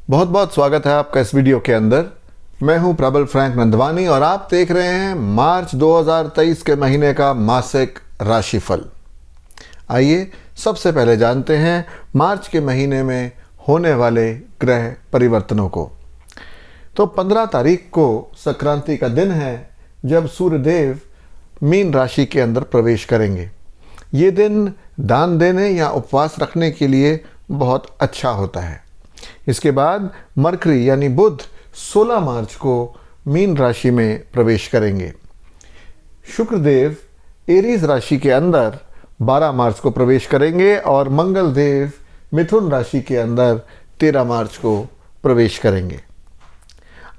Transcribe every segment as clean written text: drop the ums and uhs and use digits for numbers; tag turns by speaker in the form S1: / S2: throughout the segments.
S1: बहुत बहुत स्वागत है आपका इस वीडियो के अंदर। मैं हूं प्रबल फ्रैंक नंदवानी और आप देख रहे हैं मार्च 2023 के महीने का मासिक राशिफल। आइए सबसे पहले जानते हैं मार्च के महीने में होने वाले ग्रह परिवर्तनों को। तो 15 तारीख को संक्रांति का दिन है जब सूर्यदेव मीन राशि के अंदर प्रवेश करेंगे। ये दिन दान देने या उपवास रखने के लिए बहुत अच्छा होता है। इसके बाद मरकरी यानी बुध 16 मार्च को मीन राशि में प्रवेश करेंगे। शुक्रदेव एरीज राशि के अंदर 12 मार्च को प्रवेश करेंगे और मंगल देव मिथुन राशि के अंदर 13 मार्च को प्रवेश करेंगे।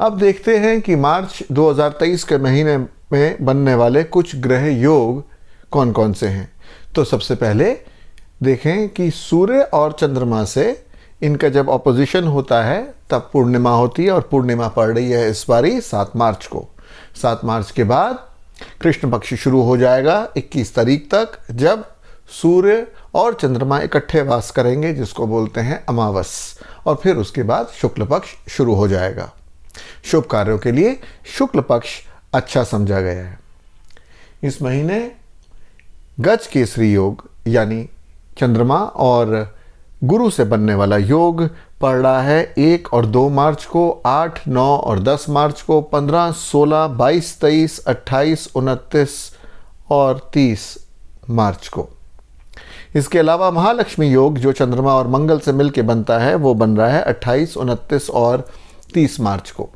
S1: अब देखते हैं कि मार्च 2023 के महीने में बनने वाले कुछ ग्रह योग कौन कौन से हैं। तो सबसे पहले देखें कि सूर्य और चंद्रमा से इनका जब ऑपोजिशन होता है तब पूर्णिमा होती है और पूर्णिमा पड़ रही है इस बारी 7 मार्च को। 7 मार्च के बाद कृष्ण पक्ष शुरू हो जाएगा 21 तारीख तक, जब सूर्य और चंद्रमा इकट्ठे वास करेंगे, जिसको बोलते हैं अमावस। और फिर उसके बाद शुक्ल पक्ष शुरू हो जाएगा। शुभ कार्यों के लिए शुक्ल पक्ष अच्छा समझा गया है। इस महीने गज केसरी योग यानी चंद्रमा और गुरु से बनने वाला योग पड़ रहा है 1 और 2 मार्च को, 8, 9 और 10 मार्च को, 15, 16, 22, 23, 28, 29 और 30 मार्च को। इसके अलावा महालक्ष्मी योग जो चंद्रमा और मंगल से मिलकर बनता है वो बन रहा है 28, 29 और 30 मार्च को।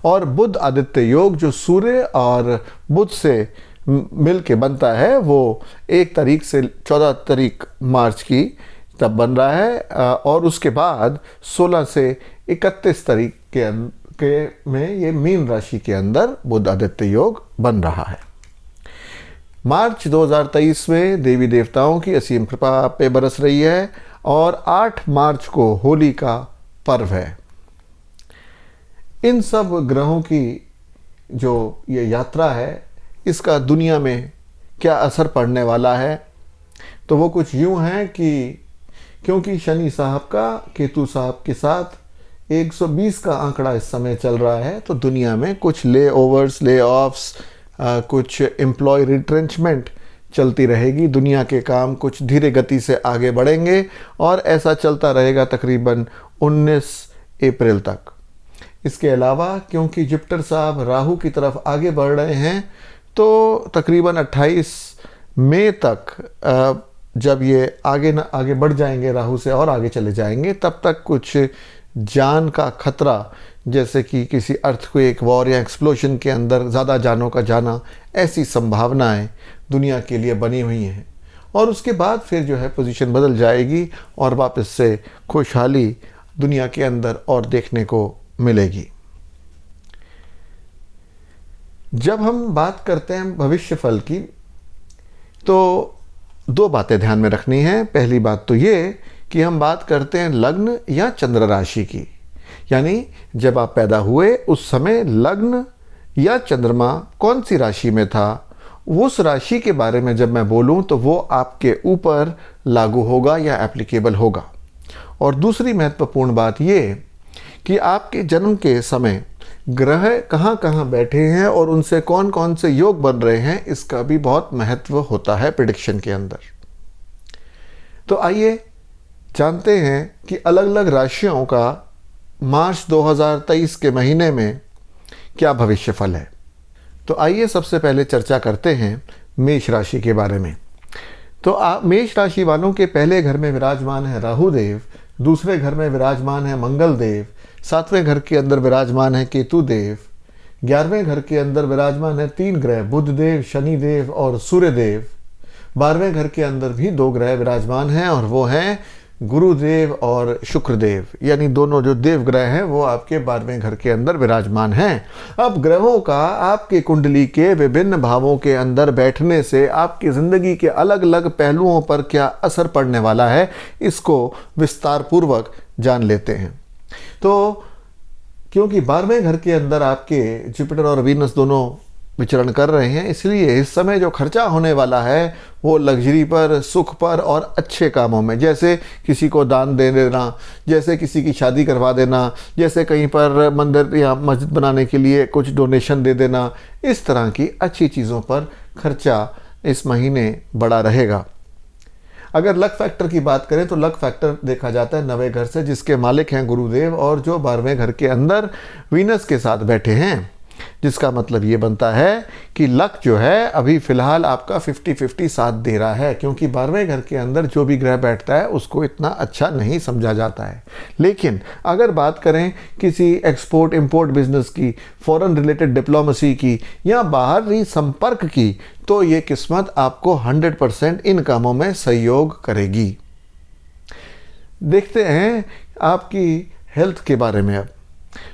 S1: और बुध आदित्य योग जो सूर्य और बुध से मिल के बनता है वो 1 तारीख से 14 तारीख मार्च की तब बन रहा है और उसके बाद 16 से 31 तारीख के में ये मीन राशि के अंदर बुध आदित्य योग बन रहा है। मार्च 2023 में देवी देवताओं की असीम कृपा पे बरस रही है और 8 मार्च को होली का पर्व है। इन सब ग्रहों की जो ये यात्रा है इसका दुनिया में क्या असर पड़ने वाला है, तो वो कुछ यूं है कि क्योंकि शनि साहब का केतु साहब के साथ 120 का आंकड़ा इस समय चल रहा है, तो दुनिया में कुछ ले ओवर्स, ले ऑफ्स, कुछ एम्प्लॉय रिट्रेंचमेंट चलती रहेगी। दुनिया के काम कुछ धीरे गति से आगे बढ़ेंगे और ऐसा चलता रहेगा तकरीबन 19 अप्रैल तक। इसके अलावा क्योंकि जुपिटर साहब राहु की तरफ आगे बढ़ रहे हैं, तो तकरीबन 28 मई तक जब ये आगे बढ़ जाएंगे, राहु से और आगे चले जाएंगे, तब तक कुछ जान का खतरा, जैसे कि किसी अर्थक्वेक, वॉर या एक्सप्लोजन के अंदर ज़्यादा जानों का जाना, ऐसी संभावनाएं दुनिया के लिए बनी हुई हैं। और उसके बाद फिर जो है पोजीशन बदल जाएगी और वापस से खुशहाली दुनिया के अंदर और देखने को मिलेगी। जब हम बात करते हैं भविष्य फल की, तो 2 बातें ध्यान में रखनी है। पहली बात तो ये कि हम बात करते हैं लग्न या चंद्र राशि की, यानी जब आप पैदा हुए उस समय लग्न या चंद्रमा कौन सी राशि में था, उस राशि के बारे में जब मैं बोलूं तो वो आपके ऊपर लागू होगा या एप्लीकेबल होगा। और दूसरी महत्वपूर्ण बात ये कि आपके जन्म के समय ग्रह कहाँ कहाँ बैठे हैं और उनसे कौन कौन से योग बन रहे हैं, इसका भी बहुत महत्व होता है प्रेडिक्शन के अंदर। तो आइए जानते हैं कि अलग अलग राशियों का मार्च 2023 के महीने में क्या भविष्य फल है। तो आइए सबसे पहले चर्चा करते हैं मेष राशि के बारे में। तो मेष राशि वालों के पहले घर में विराजमान है राहु देव, दूसरे घर में विराजमान है मंगल देव, 7वें घर के अंदर विराजमान है केतु देव, 11वें घर के अंदर विराजमान है 3 ग्रह बुध देव, शनि देव और सूर्य देव, 12वें घर के अंदर भी 2 ग्रह विराजमान हैं और वो हैं गुरुदेव और शुक्रदेव, यानी दोनों जो देव ग्रह हैं वो आपके 12वें घर के अंदर विराजमान हैं। अब ग्रहों का आपके कुंडली के विभिन्न भावों के अंदर बैठने से आपकी ज़िंदगी के अलग अलग पहलुओं पर क्या असर पड़ने वाला है, इसको विस्तार पूर्वक जान लेते हैं। तो क्योंकि 12वें घर के अंदर आपके जुपिटर और वीनस दोनों विचरण कर रहे हैं, इसलिए इस समय जो खर्चा होने वाला है वो लग्जरी पर, सुख पर और अच्छे कामों में, जैसे किसी को दान दे देना, जैसे किसी की शादी करवा देना, जैसे कहीं पर मंदिर या मस्जिद बनाने के लिए कुछ डोनेशन दे देना, इस तरह की अच्छी चीज़ों पर खर्चा इस महीने बड़ा रहेगा। अगर लक फैक्टर की बात करें तो लक फैक्टर देखा जाता है 9वें घर से, जिसके मालिक हैं गुरुदेव और जो 12वें घर के अंदर वीनस के साथ बैठे हैं, जिसका मतलब ये बनता है कि लक जो है अभी फ़िलहाल आपका 50-50 साथ दे रहा है, क्योंकि 12वें घर के अंदर जो भी ग्रह बैठता है उसको इतना अच्छा नहीं समझा जाता है। लेकिन अगर बात करें किसी एक्सपोर्ट इंपोर्ट बिजनेस की, फॉरेन रिलेटेड डिप्लोमेसी की या बाहरी संपर्क की, तो ये किस्मत आपको 100% इन कामों में सहयोग करेगी। देखते हैं आपकी हेल्थ के बारे में अब।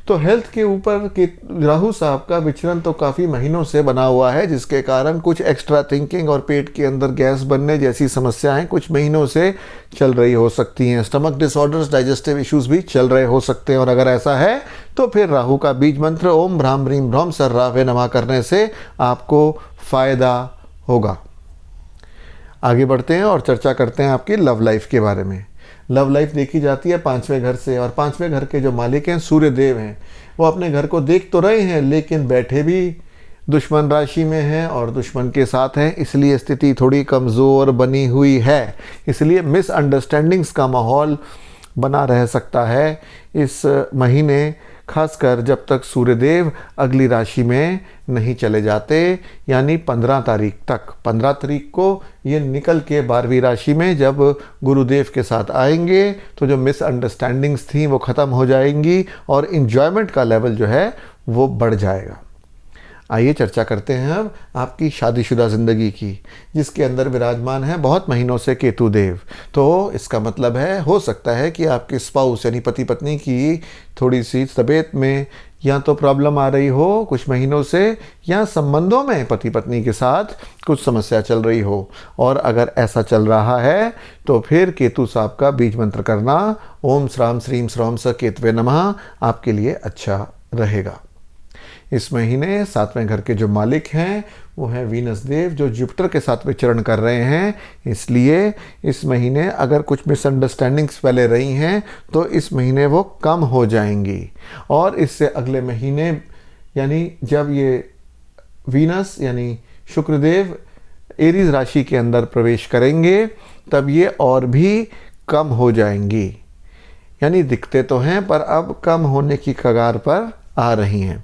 S1: तो हेल्थ के ऊपर के राहु साहब का विचरण तो काफ़ी महीनों से बना हुआ है, जिसके कारण कुछ एक्स्ट्रा थिंकिंग और पेट के अंदर गैस बनने जैसी समस्याएं कुछ महीनों से चल रही हो सकती हैं। स्टमक डिसऑर्डर्स, डाइजेस्टिव इश्यूज भी चल रहे हो सकते हैं, और अगर ऐसा है तो फिर राहु का बीज मंत्र ओम भ्राम ह्रीम भ्रौम सर्रावे नमः करने से आपको फ़ायदा होगा। आगे बढ़ते हैं और चर्चा करते हैं आपकी लव लाइफ के बारे में। लव लाइफ देखी जाती है 5वें घर से, और 5वें घर के जो मालिक हैं सूर्य देव हैं, वो अपने घर को देख तो रहे हैं लेकिन बैठे भी दुश्मन राशि में हैं और दुश्मन के साथ हैं, इसलिए स्थिति थोड़ी कमज़ोर बनी हुई है। इसलिए मिसअंडरस्टैंडिंग्स का माहौल बना रह सकता है इस महीने, खासकर जब तक सूर्यदेव अगली राशि में नहीं चले जाते, यानी 15 तारीख तक। 15 तारीख को ये निकल के 12वीं राशि में जब गुरुदेव के साथ आएंगे तो जो मिसअंडरस्टैंडिंग्स थी वो ख़त्म हो जाएंगी और इन्जॉयमेंट का लेवल जो है वो बढ़ जाएगा। आइए चर्चा करते हैं अब आपकी शादीशुदा ज़िंदगी की, जिसके अंदर विराजमान है बहुत महीनों से केतु देव। तो इसका मतलब है, हो सकता है कि आपके स्पाउस यानी पति पत्नी की थोड़ी सी तबीयत में या तो प्रॉब्लम आ रही हो कुछ महीनों से, या संबंधों में पति पत्नी के साथ कुछ समस्या चल रही हो। और अगर ऐसा चल रहा है तो फिर केतु साहब का बीज मंत्र करना ओम श्राम श्रीम श्रौम स केतवे नमः आपके लिए अच्छा रहेगा। इस महीने 7वें घर के जो मालिक हैं वो हैं वीनस देव, जो जुपिटर के साथ विचरण कर रहे हैं। इसलिए इस महीने अगर कुछ मिसअंडरस्टैंडिंग्स पहले रही हैं तो इस महीने वो कम हो जाएंगी, और इससे अगले महीने यानी जब ये वीनस यानी शुक्रदेव एरीज राशि के अंदर प्रवेश करेंगे तब ये और भी कम हो जाएंगी। यानी दिखते तो हैं पर अब कम होने की कगार पर आ रही हैं।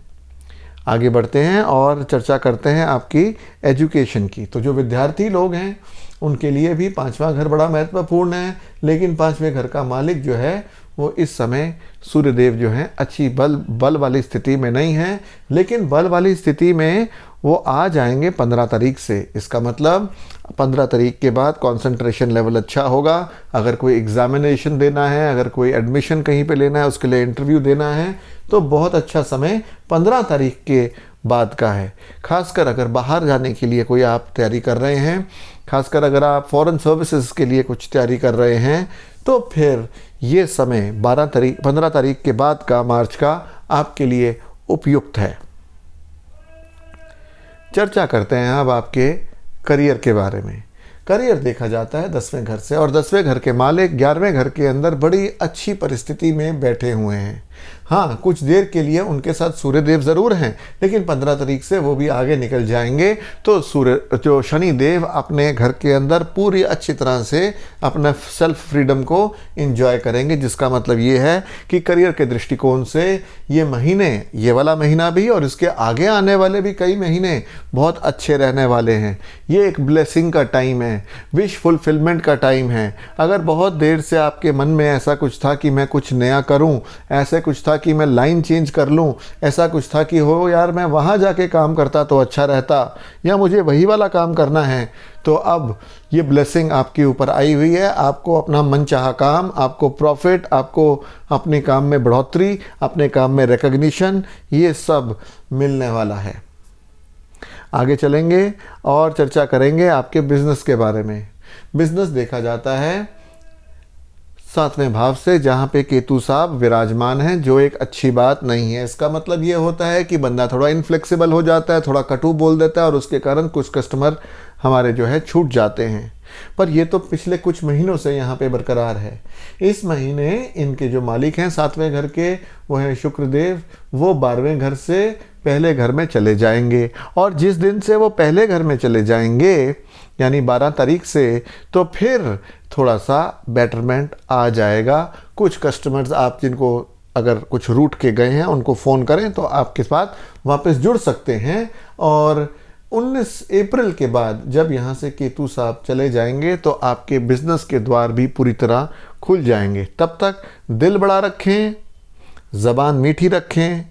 S1: आगे बढ़ते हैं और चर्चा करते हैं आपकी एजुकेशन की। तो जो विद्यार्थी लोग हैं उनके लिए भी 5वां घर बड़ा महत्वपूर्ण है, लेकिन 5वें घर का मालिक जो है वो इस समय सूर्यदेव जो हैं अच्छी बल वाली स्थिति में नहीं है, लेकिन बल वाली स्थिति में वो आ जाएंगे 15 तारीख से। इसका मतलब 15 तारीख के बाद कंसंट्रेशन लेवल अच्छा होगा। अगर कोई एग्जामिनेशन देना है, अगर कोई एडमिशन कहीं पे लेना है, उसके लिए इंटरव्यू देना है, तो बहुत अच्छा समय 15 तारीख के बाद का है। खासकर अगर बाहर जाने के लिए कोई आप तैयारी कर रहे हैं, खासकर अगर आप फॉरेन सर्विसेज के लिए कुछ तैयारी कर रहे हैं, तो फिर ये समय 15 तारीख के बाद का मार्च का आपके लिए उपयुक्त है। चर्चा करते हैं अब आपके करियर के बारे में। करियर देखा जाता है 10वें घर से, और 10वें घर के मालिक 11वें घर के अंदर बड़ी अच्छी परिस्थिति में बैठे हुए हैं। हाँ, कुछ देर के लिए उनके साथ सूर्यदेव ज़रूर हैं, लेकिन 15 तारीख से वो भी आगे निकल जाएंगे। तो जो शनि देव अपने घर के अंदर पूरी अच्छी तरह से अपना सेल्फ फ्रीडम को एंजॉय करेंगे, जिसका मतलब ये है कि करियर के दृष्टिकोण से ये महीने, ये वाला महीना भी और इसके आगे आने वाले भी कई महीने बहुत अच्छे रहने वाले हैं। ये एक ब्लेसिंग का टाइम है, विश फुलफिलमेंट का टाइम है। अगर बहुत देर से आपके मन में ऐसा कुछ था कि मैं कुछ नया करूं, ऐसे कुछ था कि मैं लाइन चेंज कर लूं, ऐसा कुछ था कि हो यार मैं वहां जाके काम करता तो अच्छा रहता, या मुझे वही वाला काम करना है, तो अब ये ब्लेसिंग आपके ऊपर आई हुई है। आपको अपना मनचाहा काम, आपको प्रॉफिट, आपको अपने काम में बढ़ोतरी, अपने काम में रिकग्निशन, ये सब मिलने वाला है। आगे चलेंगे और चर्चा करेंगे आपके बिजनेस के बारे में। बिजनेस देखा जाता है सातवें भाव से, जहाँ पे केतु साहब विराजमान हैं, जो एक अच्छी बात नहीं है। इसका मतलब ये होता है कि बंदा थोड़ा इनफ्लेक्सिबल हो जाता है, थोड़ा कटु बोल देता है और उसके कारण कुछ कस्टमर हमारे जो है छूट जाते हैं। पर ये तो पिछले कुछ महीनों से यहाँ पे बरकरार है। इस महीने इनके जो मालिक हैं सातवें घर के, वो हैं शुक्रदेव, वो 12वें घर से पहले घर में चले जाएंगे। और जिस दिन से वो पहले घर में चले जाएंगे यानी 12 तारीख से, तो फिर थोड़ा सा बेटरमेंट आ जाएगा। कुछ कस्टमर्स आप जिनको अगर कुछ रूट के गए हैं उनको फ़ोन करें तो आपके साथ वापस जुड़ सकते हैं। और 19 अप्रैल के बाद जब यहाँ से केतु साहब चले जाएंगे तो आपके बिजनेस के द्वार भी पूरी तरह खुल जाएंगे। तब तक दिल बड़ा रखें, ज़बान मीठी रखें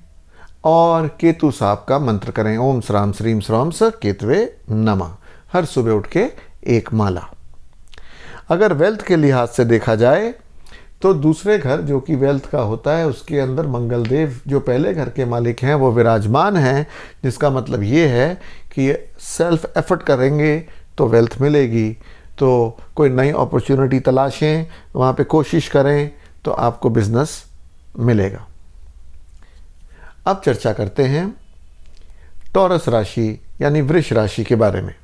S1: और केतु साहब का मंत्र करें, ओम श्राम श्रीम श्राम स केतवे नमः, हर सुबह उठ के एक माला। अगर वेल्थ के लिहाज से देखा जाए तो दूसरे घर जो कि वेल्थ का होता है, उसके अंदर मंगल देव जो पहले घर के मालिक हैं वो विराजमान हैं, जिसका मतलब ये है कि सेल्फ एफर्ट करेंगे तो वेल्थ मिलेगी। तो कोई नई अपॉर्चुनिटी तलाशें, वहाँ पे कोशिश करें तो आपको बिजनेस मिलेगा। अब चर्चा करते हैं टॉरस राशि यानी वृष राशि के बारे में।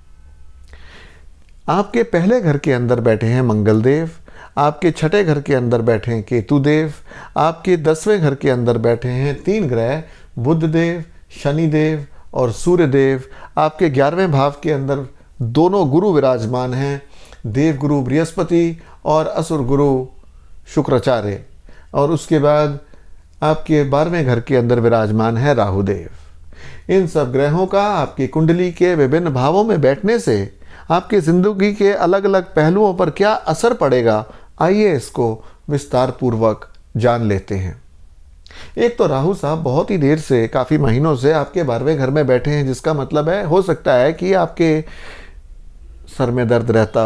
S1: आपके पहले घर के अंदर बैठे हैं मंगल देव, आपके छठे घर के अंदर बैठे हैं केतु देव, आपके 10वें घर के अंदर बैठे हैं 3 ग्रह बुध देव, शनि देव और सूर्य देव। आपके 11वें भाव के अंदर दोनों गुरु विराजमान हैं, देव गुरु बृहस्पति और असुर गुरु शुक्राचार्य। और उसके बाद आपके 12वें घर के अंदर विराजमान है राहु देव। इन सब ग्रहों का आपकी कुंडली के विभिन्न भावों में बैठने से आपकी ज़िंदगी के अलग अलग पहलुओं पर क्या असर पड़ेगा, आइए इसको विस्तार पूर्वक जान लेते हैं। एक तो राहु साहब बहुत ही देर से, काफ़ी महीनों से आपके 12वें घर में बैठे हैं, जिसका मतलब है हो सकता है कि आपके सर में दर्द रहता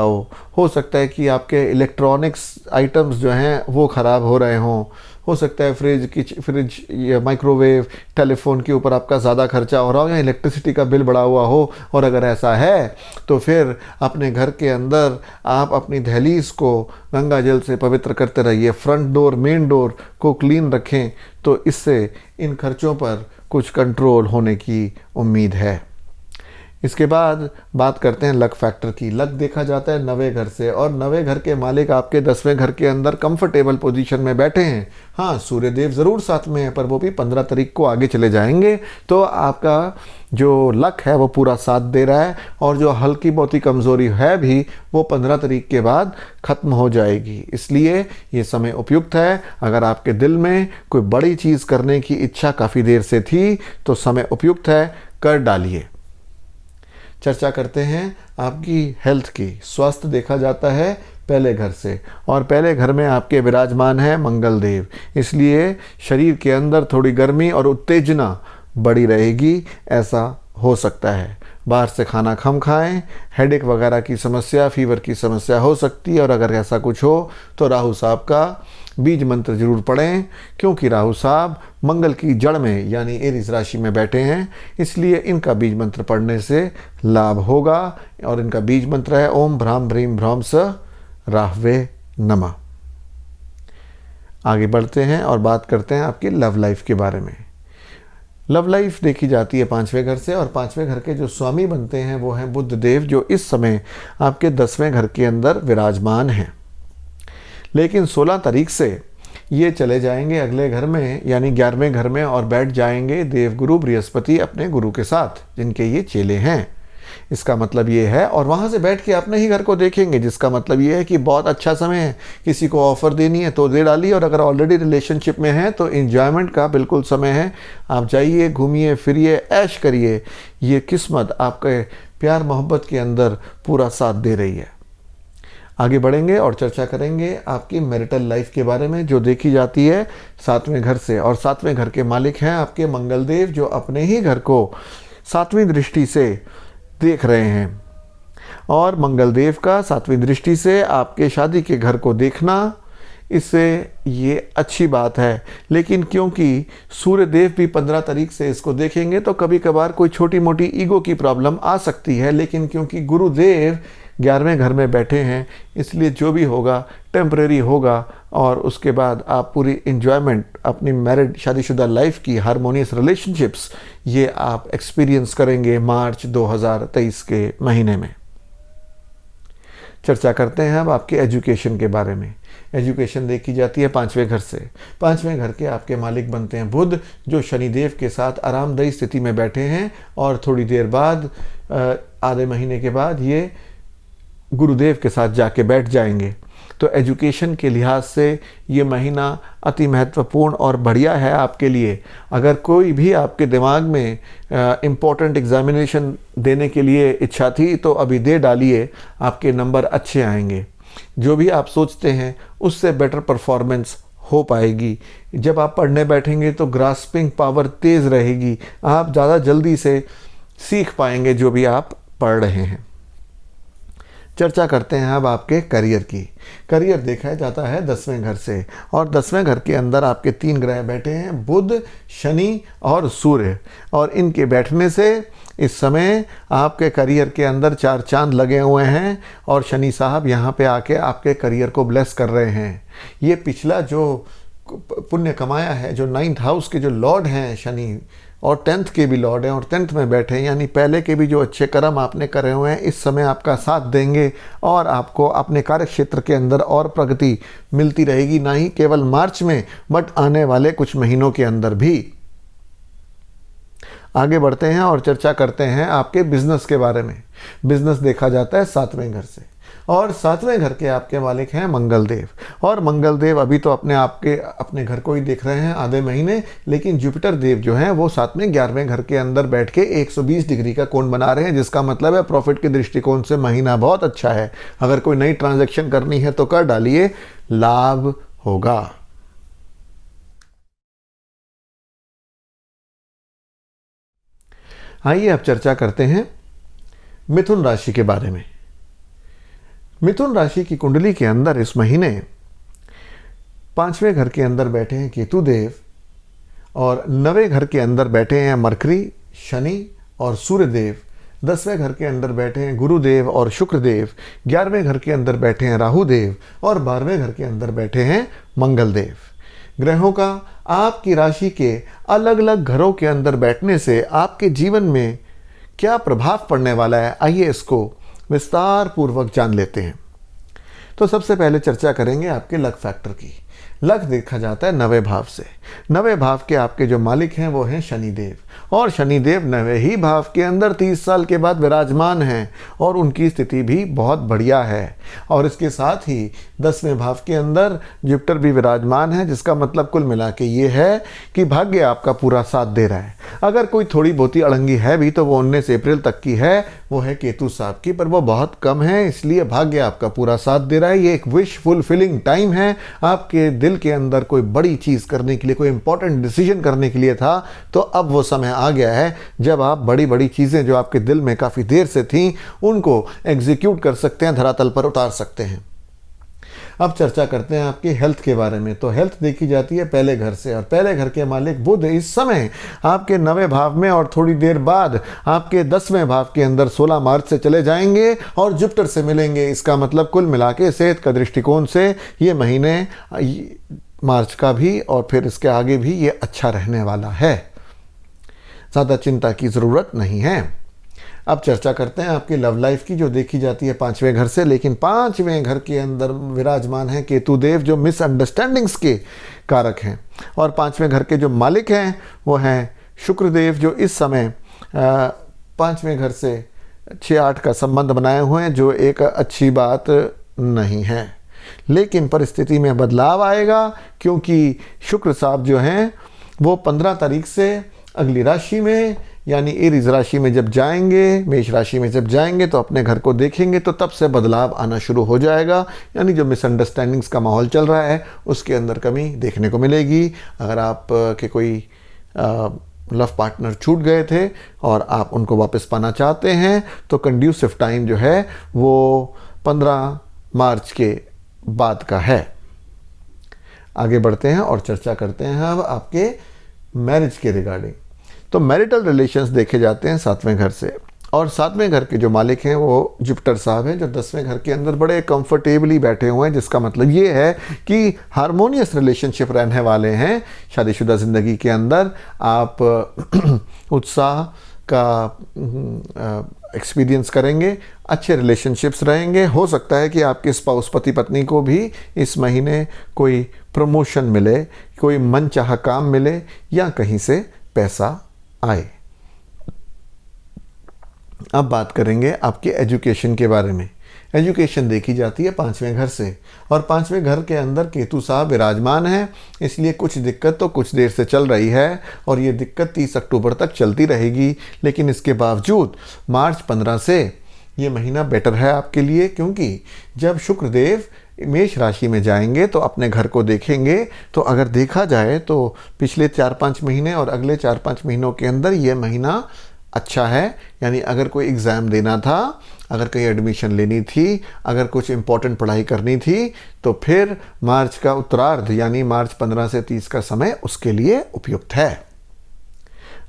S1: हो सकता है कि आपके इलेक्ट्रॉनिक्स आइटम्स जो हैं वो ख़राब हो रहे हों, हो सकता है फ्रिज या माइक्रोवेव टेलीफोन के ऊपर आपका ज़्यादा खर्चा हो रहा हो या इलेक्ट्रिसिटी का बिल बढ़ा हुआ हो। और अगर ऐसा है तो फिर अपने घर के अंदर आप अपनी दहलीज को गंगा जल से पवित्र करते रहिए, फ्रंट डोर मेन डोर को क्लीन रखें, तो इससे इन खर्चों पर कुछ कंट्रोल होने की उम्मीद है। इसके बाद बात करते हैं लक फैक्टर की। लक देखा जाता है 9वें घर से, और 9वें घर के मालिक आपके 10वें घर के अंदर कंफर्टेबल पोजीशन में बैठे हैं। हाँ, सूर्यदेव ज़रूर साथ में है, पर वो भी 15 तारीख को आगे चले जाएंगे, तो आपका जो लक है वो पूरा साथ दे रहा है। और जो हल्की बहुत ही कमज़ोरी है भी वो 15 तारीख के बाद ख़त्म हो जाएगी। इसलिए ये समय उपयुक्त है। अगर आपके दिल में कोई बड़ी चीज़ करने की इच्छा काफ़ी देर से थी तो समय उपयुक्त है, कर डालिए। चर्चा करते हैं आपकी हेल्थ की। स्वास्थ्य देखा जाता है पहले घर से, और पहले घर में आपके विराजमान है मंगल देव, इसलिए शरीर के अंदर थोड़ी गर्मी और उत्तेजना बढ़ी रहेगी, ऐसा हो सकता है। बाहर से खाना कम खाएं, हेडेक वगैरह की समस्या, फीवर की समस्या हो सकती है। और अगर ऐसा कुछ हो तो राहु साहब का बीज मंत्र जरूर पढ़ें, क्योंकि राहु साहब मंगल की जड़ में यानी एरीज राशि में बैठे हैं, इसलिए इनका बीज मंत्र पढ़ने से लाभ होगा। और इनका बीज मंत्र है ओम भ्राम भ्रीम भ्रौम स राहवे नमः। आगे बढ़ते हैं और बात करते हैं आपकी लव लाइफ के बारे में। लव लाइफ देखी जाती है 5वें घर से, और 5वें घर के जो स्वामी बनते हैं वो हैं बुध देव, जो इस समय आपके 10वें घर के अंदर विराजमान हैं। लेकिन 16 तारीख से ये चले जाएंगे अगले घर में यानी 11वें घर में, और बैठ जाएंगे देवगुरु बृहस्पति अपने गुरु के साथ, जिनके ये चेले हैं। इसका मतलब ये है, और वहाँ से बैठ के अपने ही घर को देखेंगे, जिसका मतलब ये है कि बहुत अच्छा समय है। किसी को ऑफ़र देनी है तो दे डालिए, और अगर ऑलरेडी रिलेशनशिप में है तो एंजॉयमेंट का बिल्कुल समय है। आप जाइए, घूमिए फिरिए, ऐश करिए। ये किस्मत आपके प्यार मोहब्बत के अंदर पूरा साथ दे रही है। आगे बढ़ेंगे और चर्चा करेंगे आपकी मैरिटल लाइफ के बारे में, जो देखी जाती है 7वें घर से। और 7वें घर के मालिक हैं आपके मंगल देव, जो अपने ही घर को 7वीं दृष्टि से देख रहे हैं। और मंगल देव का 7वीं दृष्टि से आपके शादी के घर को देखना, इससे ये अच्छी बात है। लेकिन क्योंकि सूर्य देव भी 15 तारीख से इसको देखेंगे तो कभी कभार कोई छोटी मोटी ईगो की प्रॉब्लम आ सकती है। लेकिन क्योंकि गुरुदेव 11वें घर में बैठे हैं, इसलिए जो भी होगा टेम्परेरी होगा, और उसके बाद आप पूरी इंजॉयमेंट अपनी मैरिड शादीशुदा लाइफ की हारमोनियस रिलेशनशिप्स ये आप एक्सपीरियंस करेंगे मार्च 2023 के महीने में। चर्चा करते हैं अब आपके एजुकेशन के बारे में। एजुकेशन देखी जाती है पांचवें घर से। पांचवें घर के आपके मालिक बनते हैं बुध, जो शनिदेव के साथ आरामदायी स्थिति में बैठे हैं और थोड़ी देर बाद आधे महीने के बाद ये गुरुदेव के साथ जाके बैठ जाएंगे। तो एजुकेशन के लिहाज से ये महीना अति महत्वपूर्ण और बढ़िया है आपके लिए। अगर कोई भी आपके दिमाग में इम्पोर्टेंट एग्जामिनेशन देने के लिए इच्छा थी तो अभी दे डालिए, आपके नंबर अच्छे आएंगे। जो भी आप सोचते हैं उससे बेटर परफॉर्मेंस हो पाएगी। जब आप पढ़ने बैठेंगे तो ग्रास्पिंग पावर तेज़ रहेगी, आप ज़्यादा जल्दी से सीख पाएंगे जो भी आप पढ़ रहे हैं। चर्चा करते हैं अब आपके करियर की। करियर देखा जाता है 10वें घर से, और 10वें घर के अंदर आपके 3 ग्रह बैठे हैं, बुध, शनि और सूर्य। और इनके बैठने से इस समय आपके करियर के अंदर 4 चांद लगे हुए हैं और शनि साहब यहाँ पे आके आपके करियर को ब्लेस कर रहे हैं। ये पिछला जो पुण्य कमाया है, जो 9th हाउस के जो लॉर्ड हैं शनि, और 10th के भी लॉर्ड हैं और 10th में बैठे हैं, यानी पहले के भी जो अच्छे कर्म आपने करे हुए हैं इस समय आपका साथ देंगे और आपको अपने कार्य क्षेत्र के अंदर और प्रगति मिलती रहेगी, ना ही केवल मार्च में बट आने वाले कुछ महीनों के अंदर भी। आगे बढ़ते हैं और चर्चा करते हैं आपके बिजनेस के बारे में। बिजनेस देखा जाता है 7वें घर से, और 7वें घर के आपके मालिक हैं मंगल देव। और मंगल देव अभी तो अपने घर को ही देख रहे हैं आधे महीने, लेकिन जुपिटर देव जो हैं वो 7वें 11वें घर के अंदर बैठ के 120 डिग्री का कोण बना रहे हैं, जिसका मतलब है प्रॉफिट के दृष्टिकोण से महीना बहुत अच्छा है। अगर कोई नई ट्रांजैक्शन करनी है तो कर डालिए, लाभ होगा। आइए अब चर्चा करते हैं मिथुन राशि के बारे में। मिथुन राशि की कुंडली के अंदर इस महीने 5वें घर के अंदर बैठे हैं केतु देव, और 9वें घर के अंदर बैठे हैं मरकरी, शनि और सूर्य देव। 10वें घर के अंदर बैठे हैं गुरुदेव और शुक्र देव। 11वें घर के अंदर बैठे हैं राहु देव, और 12वें घर के अंदर बैठे हैं मंगल देव। ग्रहों का आपकी राशि के अलग अलग घरों के अंदर बैठने से आपके जीवन में क्या प्रभाव पड़ने वाला है, आइए इसको विस्तार पूर्वक जान लेते हैं। तो सबसे पहले चर्चा करेंगे आपके लक फैक्टर की। लक देखा जाता है 9वें भाव से। 9वें भाव के आपके जो मालिक हैं वो हैं शनिदेव, और शनिदेव 9वें ही भाव के अंदर 30 साल के बाद विराजमान हैं और उनकी स्थिति भी बहुत बढ़िया है। और इसके साथ ही 10वें भाव के अंदर जुपिटर भी विराजमान है, जिसका मतलब कुल मिला के ये है कि भाग्य आपका पूरा साथ दे रहा है। अगर कोई थोड़ी बहुती अड़ंगी है भी तो वो 19 अप्रैल तक की है, वो है केतु साहब की, पर वो बहुत कम है, इसलिए भाग्य आपका पूरा साथ दे रहा है। ये एक विश फुलफिलिंग टाइम है। आपके दिल के अंदर कोई बड़ी चीज़ करने के लिए, कोई इंपॉर्टेंट डिसीजन करने के लिए था, तो अब वो समय आ गया है जब आप बड़ी बड़ी चीज़ें जो आपके दिल में काफ़ी देर से थीं उनको एग्जीक्यूट कर सकते हैं, धरातल पर उतार सकते हैं। अब चर्चा करते हैं आपकी हेल्थ के बारे में। तो हेल्थ देखी जाती है पहले घर से, और पहले घर के मालिक बुध इस समय आपके 9वें भाव में और थोड़ी देर बाद आपके 10वें भाव के अंदर 16 मार्च से चले जाएंगे और जुपिटर से मिलेंगे। इसका मतलब कुल मिला के सेहत का दृष्टिकोण से ये महीने मार्च का भी और फिर इसके आगे भी ये अच्छा रहने वाला है, ज़्यादा चिंता की ज़रूरत नहीं है। अब चर्चा करते हैं आपकी लव लाइफ की, जो देखी जाती है 5वें घर से, लेकिन 5वें घर के अंदर विराजमान है केतु देव, जो मिसअंडरस्टैंडिंग्स के कारक हैं। और 5वें घर के जो मालिक हैं वो हैं शुक्रदेव, जो इस समय 5वें घर से 6-8 का संबंध बनाए हुए हैं, जो एक अच्छी बात नहीं है। लेकिन परिस्थिति में बदलाव आएगा, क्योंकि शुक्र साहब जो हैं वो 15 तारीख से अगली राशि में यानी एरीज राशि में जब जाएंगे, मेष राशि में जब जाएंगे तो अपने घर को देखेंगे, तो तब से बदलाव आना शुरू हो जाएगा। यानी जो मिसअंडरस्टैंडिंग्स का माहौल चल रहा है उसके अंदर कमी देखने को मिलेगी। अगर आप के कोई लव पार्टनर छूट गए थे और आप उनको वापस पाना चाहते हैं तो कंड्यूसिव टाइम जो है वो 15 मार्च के बाद का है। आगे बढ़ते हैं और चर्चा करते हैं अब आपके मैरिज के रिगार्डिंग। तो मैरिटल रिलेशंस देखे जाते हैं 7वें घर से, और 7वें घर के जो मालिक हैं वो जुपिटर साहब हैं, जो 10वें घर के अंदर बड़े कंफर्टेबली बैठे हुए हैं, जिसका मतलब ये है कि हारमोनियस रिलेशनशिप रहने वाले हैं शादीशुदा ज़िंदगी के अंदर। आप उत्साह का एक्सपीरियंस करेंगे, अच्छे रिलेशनशिप्स रहेंगे। हो सकता है कि आपके स्पाउस पति पत्नी को भी इस महीने कोई प्रमोशन मिले, कोई मनचाहा काम मिले या कहीं से पैसा आए। अब बात करेंगे आपके एजुकेशन के बारे में। एजुकेशन देखी जाती है 5वें घर से, और 5वें घर के अंदर केतु साहब विराजमान हैं, इसलिए कुछ दिक्कत तो कुछ देर से चल रही है और ये दिक्कत 30 अक्टूबर तक चलती रहेगी। लेकिन इसके बावजूद मार्च 15 से ये महीना बेटर है आपके लिए, क्योंकि जब शुक्रदेव मेष राशि में जाएंगे तो अपने घर को देखेंगे। तो अगर देखा जाए तो पिछले 4-5 महीने और अगले 4-5 महीनों के अंदर ये महीना अच्छा है। यानी अगर कोई एग्ज़ाम देना था, अगर कहीं एडमिशन लेनी थी, अगर कुछ इम्पोर्टेंट पढ़ाई करनी थी, तो फिर मार्च का उत्तरार्ध यानी मार्च 15 से 30 का समय उसके लिए उपयुक्त है।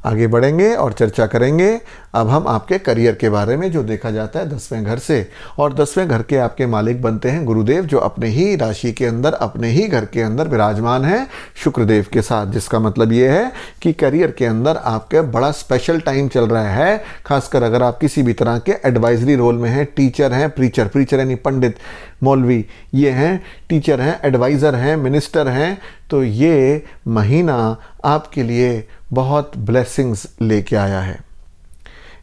S1: आगे बढ़ेंगे और चर्चा करेंगे अब हम आपके करियर के बारे में, जो देखा जाता है 10वें घर से। और 10वें घर के आपके मालिक बनते हैं गुरुदेव, जो अपने ही राशि के अंदर, अपने ही घर के अंदर विराजमान हैं शुक्रदेव के साथ। जिसका मतलब ये है कि करियर के अंदर आपके बड़ा स्पेशल टाइम चल रहा है। खासकर अगर आप किसी भी तरह के एडवाइजरी रोल में हैं, टीचर हैं, प्रीचर यानी पंडित मौलवी ये हैं, टीचर हैं, एडवाइज़र हैं, मिनिस्टर हैं, तो ये महीना आपके लिए बहुत ब्लेसिंग्स लेके आया है।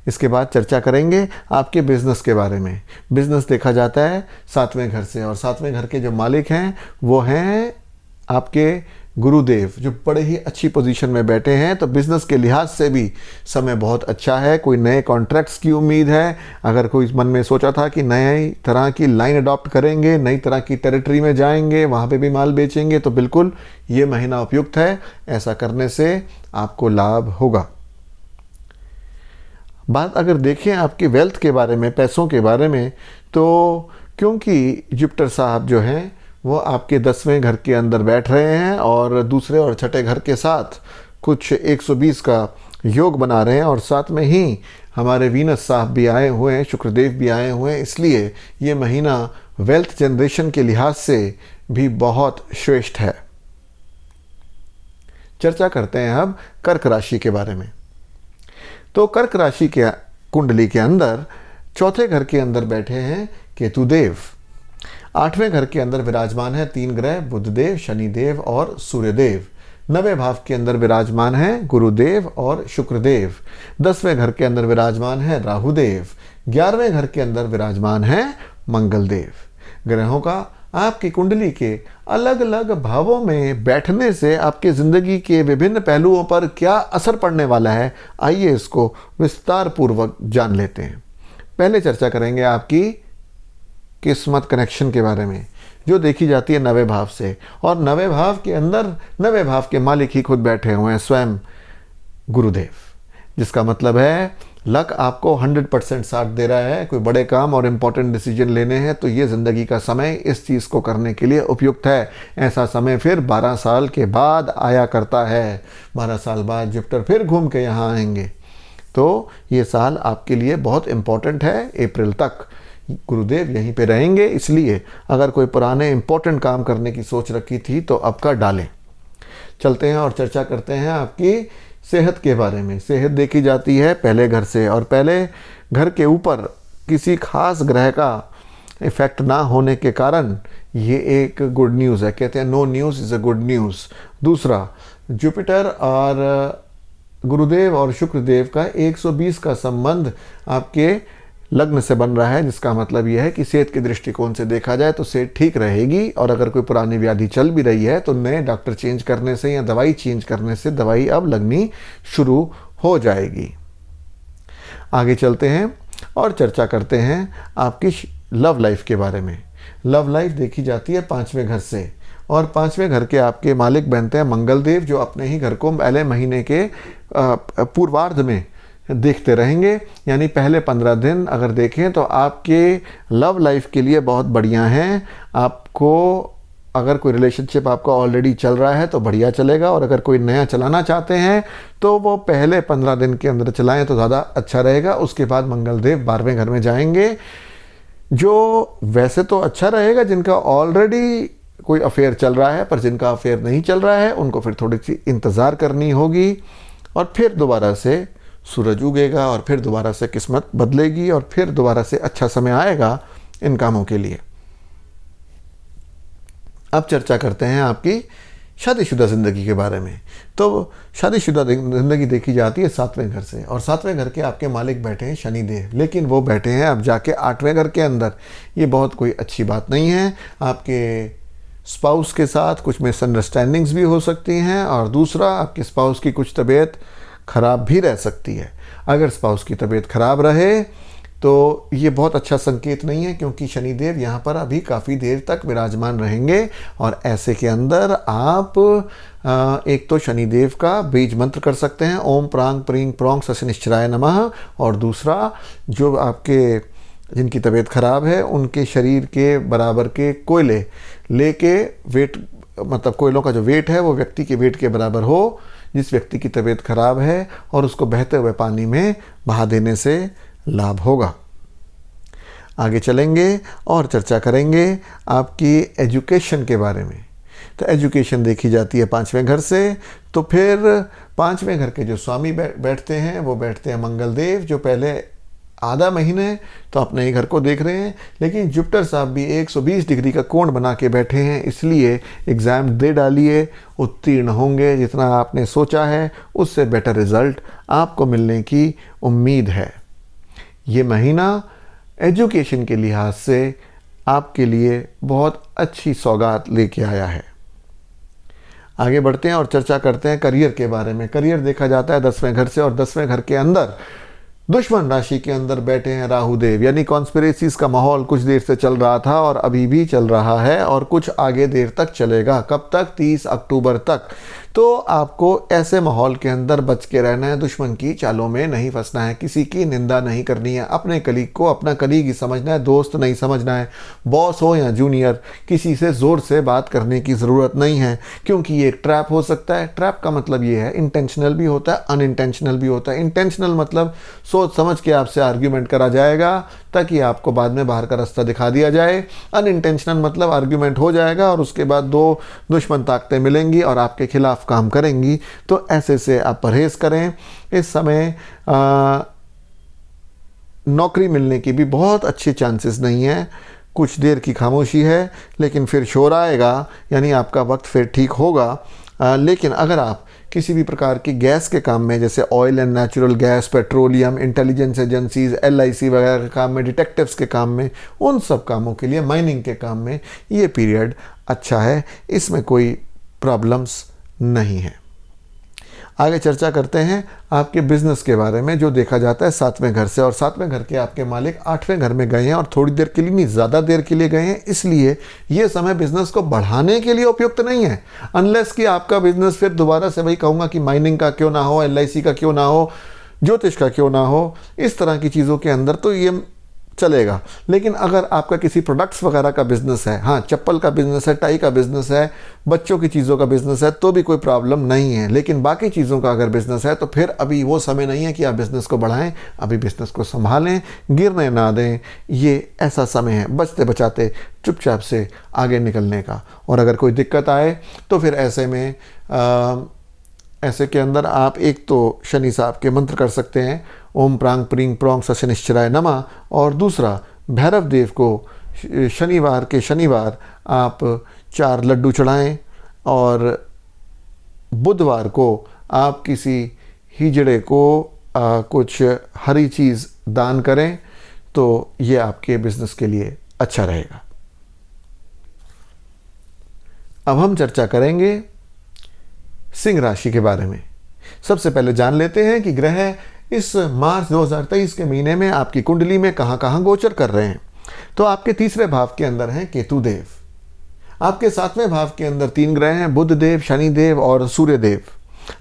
S1: इसके बाद चर्चा करेंगे आपके बिजनेस के बारे में। बिजनेस देखा जाता है 7वें घर से, और 7वें घर के जो मालिक हैं वो हैं आपके गुरुदेव, जो बड़े ही अच्छी पोजीशन में बैठे हैं। तो बिज़नेस के लिहाज से भी समय बहुत अच्छा है। कोई नए कॉन्ट्रैक्ट्स की उम्मीद है, अगर कोई मन में सोचा था कि नई तरह की लाइन अडॉप्ट करेंगे, नई तरह की टेरिटरी में जाएंगे, वहाँ पे भी माल बेचेंगे, तो बिल्कुल ये महीना उपयुक्त है। ऐसा करने से आपको लाभ होगा। बात अगर देखें आपकी वेल्थ के बारे में, पैसों के बारे में, तो क्योंकि जुपिटर साहब जो हैं वो आपके 10वें घर के अंदर बैठ रहे हैं और दूसरे और छठे घर के साथ कुछ 120 का योग बना रहे हैं, और साथ में ही हमारे वीनस साहब भी आए हुए हैं, शुक्रदेव भी आए हुए हैं, इसलिए ये महीना वेल्थ जनरेशन के लिहाज से भी बहुत श्रेष्ठ है। चर्चा करते हैं अब कर्क राशि के बारे में। तो कर्क राशि के कुंडली के अंदर चौथे घर के अंदर बैठे हैं केतुदेव। 8वें घर के अंदर विराजमान है 3 ग्रह, बुधदेव, शनिदेव और सूर्यदेव। 9वें भाव के अंदर विराजमान है गुरुदेव और शुक्रदेव। 10वें घर के अंदर विराजमान है राहुदेव। 11वें घर के अंदर विराजमान है मंगलदेव। ग्रहों का आपकी कुंडली के अलग अलग भावों में बैठने से आपके ज़िंदगी के विभिन्न पहलुओं पर क्या असर पड़ने वाला है, आइए इसको विस्तार पूर्वक जान लेते हैं। पहले चर्चा करेंगे आपकी किस्मत कनेक्शन के बारे में, जो देखी जाती है 9वें भाव से। और 9वें भाव के अंदर 9वें भाव के मालिक ही खुद बैठे हुए हैं, स्वयं गुरुदेव। जिसका मतलब है लक आपको 100% साथ दे रहा है। कोई बड़े काम और इम्पोर्टेंट डिसीजन लेने हैं तो ये ज़िंदगी का समय इस चीज़ को करने के लिए उपयुक्त है। ऐसा समय फिर 12 साल के बाद आया करता है। 12 साल बाद जुपिटर फिर घूम के यहाँ आएंगे, तो ये साल आपके लिए बहुत इम्पोर्टेंट है। अप्रैल तक गुरुदेव यहीं पे रहेंगे, इसलिए अगर कोई पुराने इम्पोर्टेंट काम करने की सोच रखी थी तो अब का डालें। चलते हैं और चर्चा करते हैं आपकी सेहत के बारे में। सेहत देखी जाती है पहले घर से, और पहले घर के ऊपर किसी खास ग्रह का इफेक्ट ना होने के कारण ये एक गुड न्यूज़ है। कहते हैं no news is a good news. दूसरा, जुपिटर और गुरुदेव और शुक्रदेव का 120 का संबंध आपके लग्न से बन रहा है, जिसका मतलब यह है कि सेहत के दृष्टिकोण से देखा जाए तो सेहत ठीक रहेगी। और अगर कोई पुरानी व्याधि चल भी रही है तो नए डॉक्टर चेंज करने से या दवाई चेंज करने से दवाई अब लगनी शुरू हो जाएगी। आगे चलते हैं और चर्चा करते हैं आपकी लव लाइफ के बारे में। लव लाइफ देखी जाती है 5वें घर से, और 5वें घर के आपके मालिक बनते हैं मंगलदेव, जो अपने ही घर को पहले महीने के पूर्वार्ध में देखते रहेंगे। यानी पहले 15 दिन अगर देखें तो आपके लव लाइफ के लिए बहुत बढ़िया हैं। आपको अगर कोई रिलेशनशिप आपका ऑलरेडी चल रहा है तो बढ़िया चलेगा, और अगर कोई नया चलाना चाहते हैं तो वो पहले 15 दिन के अंदर चलाएं तो ज़्यादा अच्छा रहेगा। उसके बाद मंगलदेव 12वें घर में जाएंगे, जो वैसे तो अच्छा रहेगा जिनका ऑलरेडी कोई अफेयर चल रहा है, पर जिनका अफेयर नहीं चल रहा है उनको फिर थोड़ी सी इंतज़ार करनी होगी, और फिर दोबारा से सूरज उगेगा और फिर दोबारा से किस्मत बदलेगी और फिर दोबारा से अच्छा समय आएगा इन कामों के लिए। अब चर्चा करते हैं आपकी शादीशुदा ज़िंदगी के बारे में। तो शादीशुदा ज़िंदगी देखी जाती है 7वें घर से, और 7वें घर के आपके मालिक बैठे हैं शनिदेव, लेकिन वो बैठे हैं अब जाके 8वें घर के अंदर। ये बहुत कोई अच्छी बात नहीं है। आपके स्पाउस के साथ कुछ मिसअंडरस्टैंडिंग्स भी हो सकती हैं, और दूसरा आपके स्पाउस की कुछ तबीयत ख़राब भी रह सकती है। अगर स्पाउस की तबीयत ख़राब रहे तो ये बहुत अच्छा संकेत नहीं है, क्योंकि शनिदेव यहाँ पर अभी काफ़ी देर तक विराजमान रहेंगे, और ऐसे के अंदर आप एक तो शनिदेव का बीज मंत्र कर सकते हैं, ओम प्रांग प्रींग प्रोंग शनिश्चराय नमः, और दूसरा जो आपके जिनकी तबीयत ख़राब है उनके शरीर के बराबर के कोयले लेके, वेट मतलब कोयलों का जो वेट है वो व्यक्ति के वेट के बराबर हो जिस व्यक्ति की तबीयत ख़राब है, और उसको बहते हुए पानी में बहा देने से लाभ होगा। आगे चलेंगे और चर्चा करेंगे आपकी एजुकेशन के बारे में। तो एजुकेशन देखी जाती है 5वें घर से, तो फिर 5वें घर के जो स्वामी बैठते हैं वो बैठते हैं मंगलदेव, जो पहले आधा महीने तो अपने ही घर को देख रहे हैं, लेकिन जुपिटर साहब भी 120 डिग्री का कोण बना के बैठे हैं, इसलिए एग्ज़ाम दे डालिए, उत्तीर्ण होंगे। जितना आपने सोचा है उससे बेटर रिज़ल्ट आपको मिलने की उम्मीद है। ये महीना एजुकेशन के लिहाज से आपके लिए बहुत अच्छी सौगात लेके आया है। आगे बढ़ते हैं और चर्चा करते हैं करियर के बारे में। करियर देखा जाता है 10वें घर से, और 10वें घर के अंदर दुश्मन राशि के अंदर बैठे हैं राहु देव, यानी कॉन्स्पिरेसीज का माहौल कुछ देर से चल रहा था और अभी भी चल रहा है, और कुछ आगे देर तक चलेगा। कब तक? 30 अक्टूबर तक। तो आपको ऐसे माहौल के अंदर बच के रहना है, दुश्मन की चालों में नहीं फंसना है, किसी की निंदा नहीं करनी है, अपने कलीग को अपना कलीग ही समझना है, दोस्त नहीं समझना है। बॉस हो या जूनियर, किसी से ज़ोर से बात करने की ज़रूरत नहीं है, क्योंकि ये एक ट्रैप हो सकता है। ट्रैप का मतलब ये है, इंटेंशनल भी होता है, अनइंटेंशनल भी होता है। इंटेंशनल मतलब सोच समझ के आपसे आर्ग्यूमेंट करा जाएगा ताकि आपको बाद में बाहर का रास्ता दिखा दिया जाए। अनइंटेंशनल मतलब आर्ग्यूमेंट हो जाएगा और उसके बाद दो दुश्मन ताकतें मिलेंगी और आपके खिलाफ काम करेंगी। तो ऐसे से आप परहेज़ करें। इस समय नौकरी मिलने की भी बहुत अच्छे चांसेस नहीं है। कुछ देर की खामोशी है, लेकिन फिर शोर आएगा, यानी आपका वक्त फिर ठीक होगा। लेकिन अगर आप किसी भी प्रकार की गैस के काम में, जैसे oil and natural gas, petroleum, intelligence agencies, LIC वगैरह के काम में, डिटेक्टिव्स के काम में, उन सब कामों के लिए, माइनिंग के काम में ये पीरियड अच्छा है, इसमें कोई प्रॉब्लम्स नहीं है। आगे चर्चा करते हैं आपके बिजनेस के बारे में, जो देखा जाता है 7वें घर से, और 7वें घर के आपके मालिक 8वें घर में गए हैं, और थोड़ी देर के लिए नहीं, ज़्यादा देर के लिए गए हैं। इसलिए ये समय बिजनेस को बढ़ाने के लिए उपयुक्त नहीं है, अनलेस कि आपका बिजनेस फिर दोबारा से, वही कहूँगा कि माइनिंग का क्यों ना हो, LIC का क्यों ना हो, ज्योतिष का क्यों ना हो, इस तरह की चीज़ों के अंदर तो ये चलेगा। लेकिन अगर आपका किसी प्रोडक्ट्स वगैरह का बिजनेस है, हाँ चप्पल का बिजनेस है, टाई का बिजनेस है, बच्चों की चीज़ों का बिजनेस है, तो भी कोई प्रॉब्लम नहीं है। लेकिन बाकी चीज़ों का अगर बिजनेस है तो फिर अभी वो समय नहीं है कि आप बिजनेस को बढ़ाएं, अभी बिजनेस को संभालें, गिरने ना दें। ये ऐसा समय है बचते बचाते चुपचाप से आगे निकलने का। और अगर कोई दिक्कत आए तो फिर ऐसे में ऐसे के अंदर आप एक तो शनि साहब के मंत्र कर सकते हैं, ओम प्रांग प्रींग प्रोंग शनिश्चराय नमः, और दूसरा भैरव देव को शनिवार के शनिवार आप 4 लड्डू चढ़ाएं, और बुधवार को आप किसी हिजड़े को कुछ हरी चीज़ दान करें, तो ये आपके बिजनेस के लिए अच्छा रहेगा। अब हम चर्चा करेंगे सिंह राशि के बारे में। सबसे पहले जान लेते हैं कि ग्रह इस मार्च 2023 के महीने में आपकी कुंडली में कहाँ कहाँ गोचर कर रहे हैं। तो आपके 3रे भाव के अंदर हैं केतु देव, आपके 7वें भाव के अंदर 3 ग्रह हैं, बुध देव, शनि देव और सूर्य देव।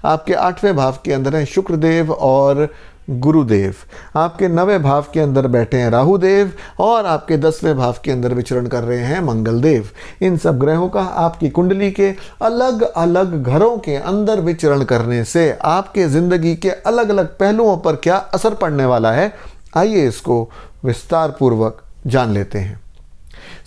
S1: आपके 8वें भाव के अंदर हैं शुक्र देव और गुरुदेव, आपके 9वें भाव के अंदर बैठे हैं राहु देव और आपके 10वें भाव के अंदर विचरण कर रहे हैं मंगल देव। इन सब ग्रहों का आपकी कुंडली के अलग अलग घरों के अंदर विचरण करने से आपके ज़िंदगी के अलग अलग पहलुओं पर क्या असर पड़ने वाला है, आइए इसको विस्तार पूर्वक जान लेते हैं।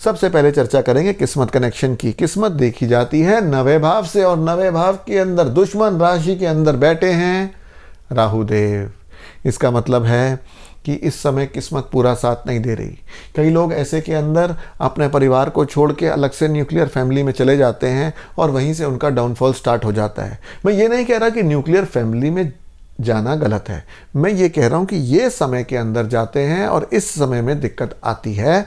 S1: सबसे पहले चर्चा करेंगे किस्मत कनेक्शन की। किस्मत देखी जाती है 9वें भाव से और 9वें भाव के अंदर दुश्मन राशि के अंदर बैठे हैं राहु देव। इसका मतलब है कि इस समय किस्मत पूरा साथ नहीं दे रही। कई लोग ऐसे के अंदर अपने परिवार को छोड़ के अलग से न्यूक्लियर फैमिली में चले जाते हैं और वहीं से उनका डाउनफॉल स्टार्ट हो जाता है। मैं ये नहीं कह रहा कि न्यूक्लियर फैमिली में जाना गलत है, मैं ये कह रहा हूँ कि ये समय के अंदर जाते हैं और इस समय में दिक्कत आती है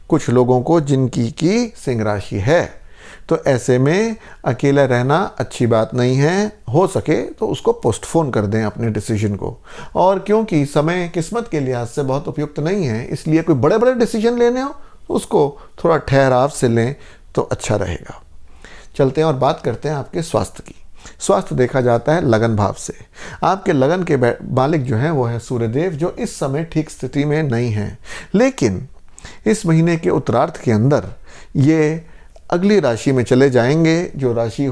S1: कुछ लोगों को जिनकी की सिंह राशि है। तो ऐसे में अकेला रहना अच्छी बात नहीं है, हो सके तो उसको पोस्टपोन कर दें अपने डिसीजन को। और क्योंकि समय किस्मत के लिहाज से बहुत उपयुक्त नहीं है, इसलिए कोई बड़े बड़े डिसीजन लेने हो उसको थोड़ा ठहराव से लें तो अच्छा रहेगा। चलते हैं और बात करते हैं आपके स्वास्थ्य की। स्वास्थ्य देखा जाता है लगन भाव से। आपके लगन के मालिक जो हैं वो है सूर्यदेव, जो इस समय ठीक स्थिति में नहीं हैं, लेकिन इस महीने के उत्तरार्ध के अंदर ये अगली राशि में चले जाएंगे। जो राशि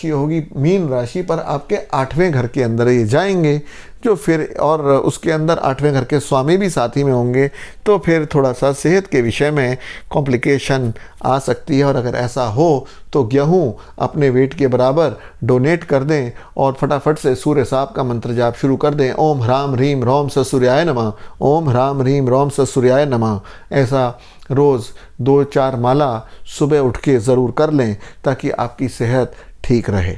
S1: होगी मीन राशि पर आपके 8वें घर के अंदर ये जाएंगे, जो फिर और उसके अंदर 8वें घर के स्वामी भी साथ ही में होंगे। तो फिर थोड़ा सा सेहत के विषय में कॉम्प्लिकेशन आ सकती है। और अगर ऐसा हो तो गेहूँ अपने वेट के बराबर डोनेट कर दें और फटाफट से सूर्य साहब का मंत्र जाप शुरू कर दें। ओम ह्राम ह्रीम रोम स सूर्याय नमः, ओम ह्राम ह्रीम रोम स सूर्याय नमः। ऐसा रोज़ 2-4 माला सुबह उठ के ज़रूर कर लें ताकि आपकी सेहत ठीक रहे।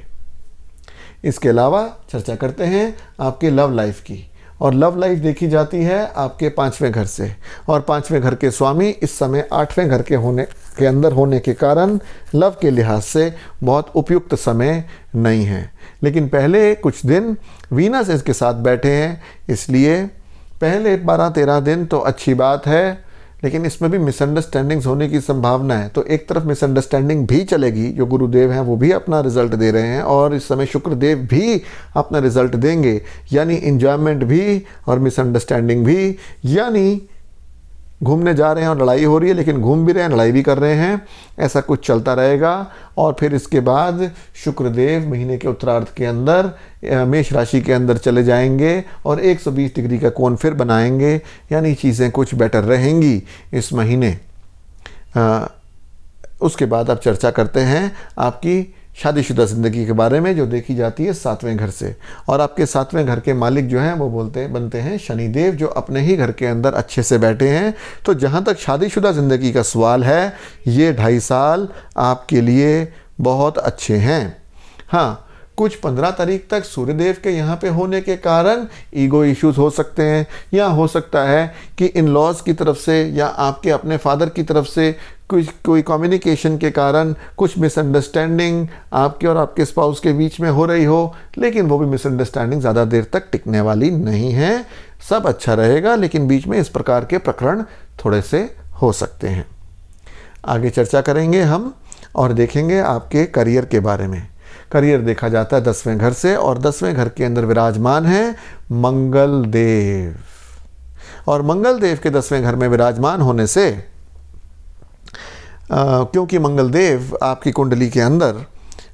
S1: इसके अलावा चर्चा करते हैं आपके लव लाइफ की। और लव लाइफ देखी जाती है आपके 5वें घर से, और 5वें घर के स्वामी इस समय 8वें घर के अंदर होने के कारण लव के लिहाज से बहुत उपयुक्त समय नहीं है। लेकिन पहले कुछ दिन वीनस इसके साथ बैठे हैं, इसलिए पहले 12-13 दिन तो अच्छी बात है, लेकिन इसमें भी मिसअंडरस्टैंडिंग्स होने की संभावना है। तो एक तरफ मिसअंडरस्टैंडिंग भी चलेगी, जो गुरुदेव हैं वो भी अपना रिजल्ट दे रहे हैं, और इस समय शुक्रदेव भी अपना रिजल्ट देंगे, यानी इंजॉयमेंट भी और मिसअंडरस्टैंडिंग भी। यानी घूमने जा रहे हैं और लड़ाई हो रही है, लेकिन घूम भी रहे हैं, लड़ाई भी कर रहे हैं, ऐसा कुछ चलता रहेगा। और फिर इसके बाद शुक्रदेव महीने के उत्तरार्ध के अंदर मेष राशि के अंदर चले जाएंगे और 120 डिग्री का कोण फिर बनाएंगे, यानी चीज़ें कुछ बेटर रहेंगी इस महीने। उसके बाद अब चर्चा करते हैं आपकी शादीशुदा ज़िंदगी के बारे में, जो देखी जाती है 7वें घर से। और आपके 7वें घर के मालिक जो हैं वो बनते हैं शनिदेव, जो अपने ही घर के अंदर अच्छे से बैठे हैं। तो जहाँ तक शादीशुदा ज़िंदगी का सवाल है, ये 2.5 साल आपके लिए बहुत अच्छे हैं। हाँ, कुछ 15 तारीख तक सूर्यदेव के यहाँ पे होने के कारण ईगो इश्यूज हो सकते हैं, या हो सकता है कि इन लॉज की तरफ से या आपके अपने फादर की तरफ से कोई कम्युनिकेशन के कारण कुछ मिसअंडरस्टैंडिंग आपके और आपके स्पाउस के बीच में हो रही हो। लेकिन वो भी मिसअंडरस्टैंडिंग ज़्यादा देर तक टिकने वाली नहीं है, सब अच्छा रहेगा, लेकिन बीच में इस प्रकार के प्रकरण थोड़े से हो सकते हैं। आगे चर्चा करेंगे हम और देखेंगे आपके करियर के बारे में। करियर देखा जाता है 10वें घर से, और 10वें घर के अंदर विराजमान है मंगल देव। और मंगल देव के 10वें घर में विराजमान होने से क्योंकि मंगल देव आपकी कुंडली के अंदर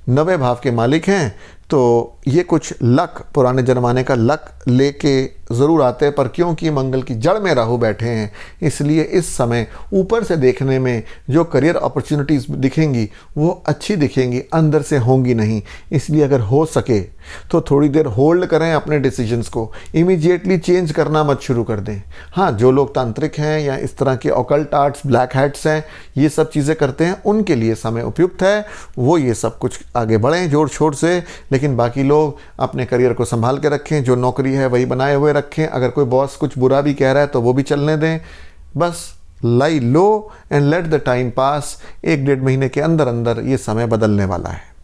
S1: 9वें भाव के मालिक हैं, तो ये कुछ लक, पुराने जमाने का लक लेके ज़रूर आते हैं। पर क्योंकि मंगल की जड़ में राहु बैठे हैं, इसलिए इस समय ऊपर से देखने में जो करियर अपॉर्चुनिटीज़ दिखेंगी वो अच्छी दिखेंगी, अंदर से होंगी नहीं। इसलिए अगर हो सके तो थोड़ी देर होल्ड करें अपने डिसीजंस को, इमीडिएटली चेंज करना मत शुरू कर दें। हाँ, जो लोग तांत्रिक हैं या इस तरह के ऑकल्ट आर्ट्स, ब्लैक हैट्स हैं, ये सब चीज़ें करते हैं, उनके लिए समय उपयुक्त है, वो ये सब कुछ आगे बढ़ें जोर शोर से। लेकिन बाकी लोग अपने करियर को संभाल के रखें, जो नौकरी है वही बनाए हुए रखें। अगर कोई बॉस कुछ बुरा भी कह रहा है तो वो भी चलने दें, बस lie low and let the time pass. 1-1.5 महीने के अंदर अंदर ये समय बदलने वाला है।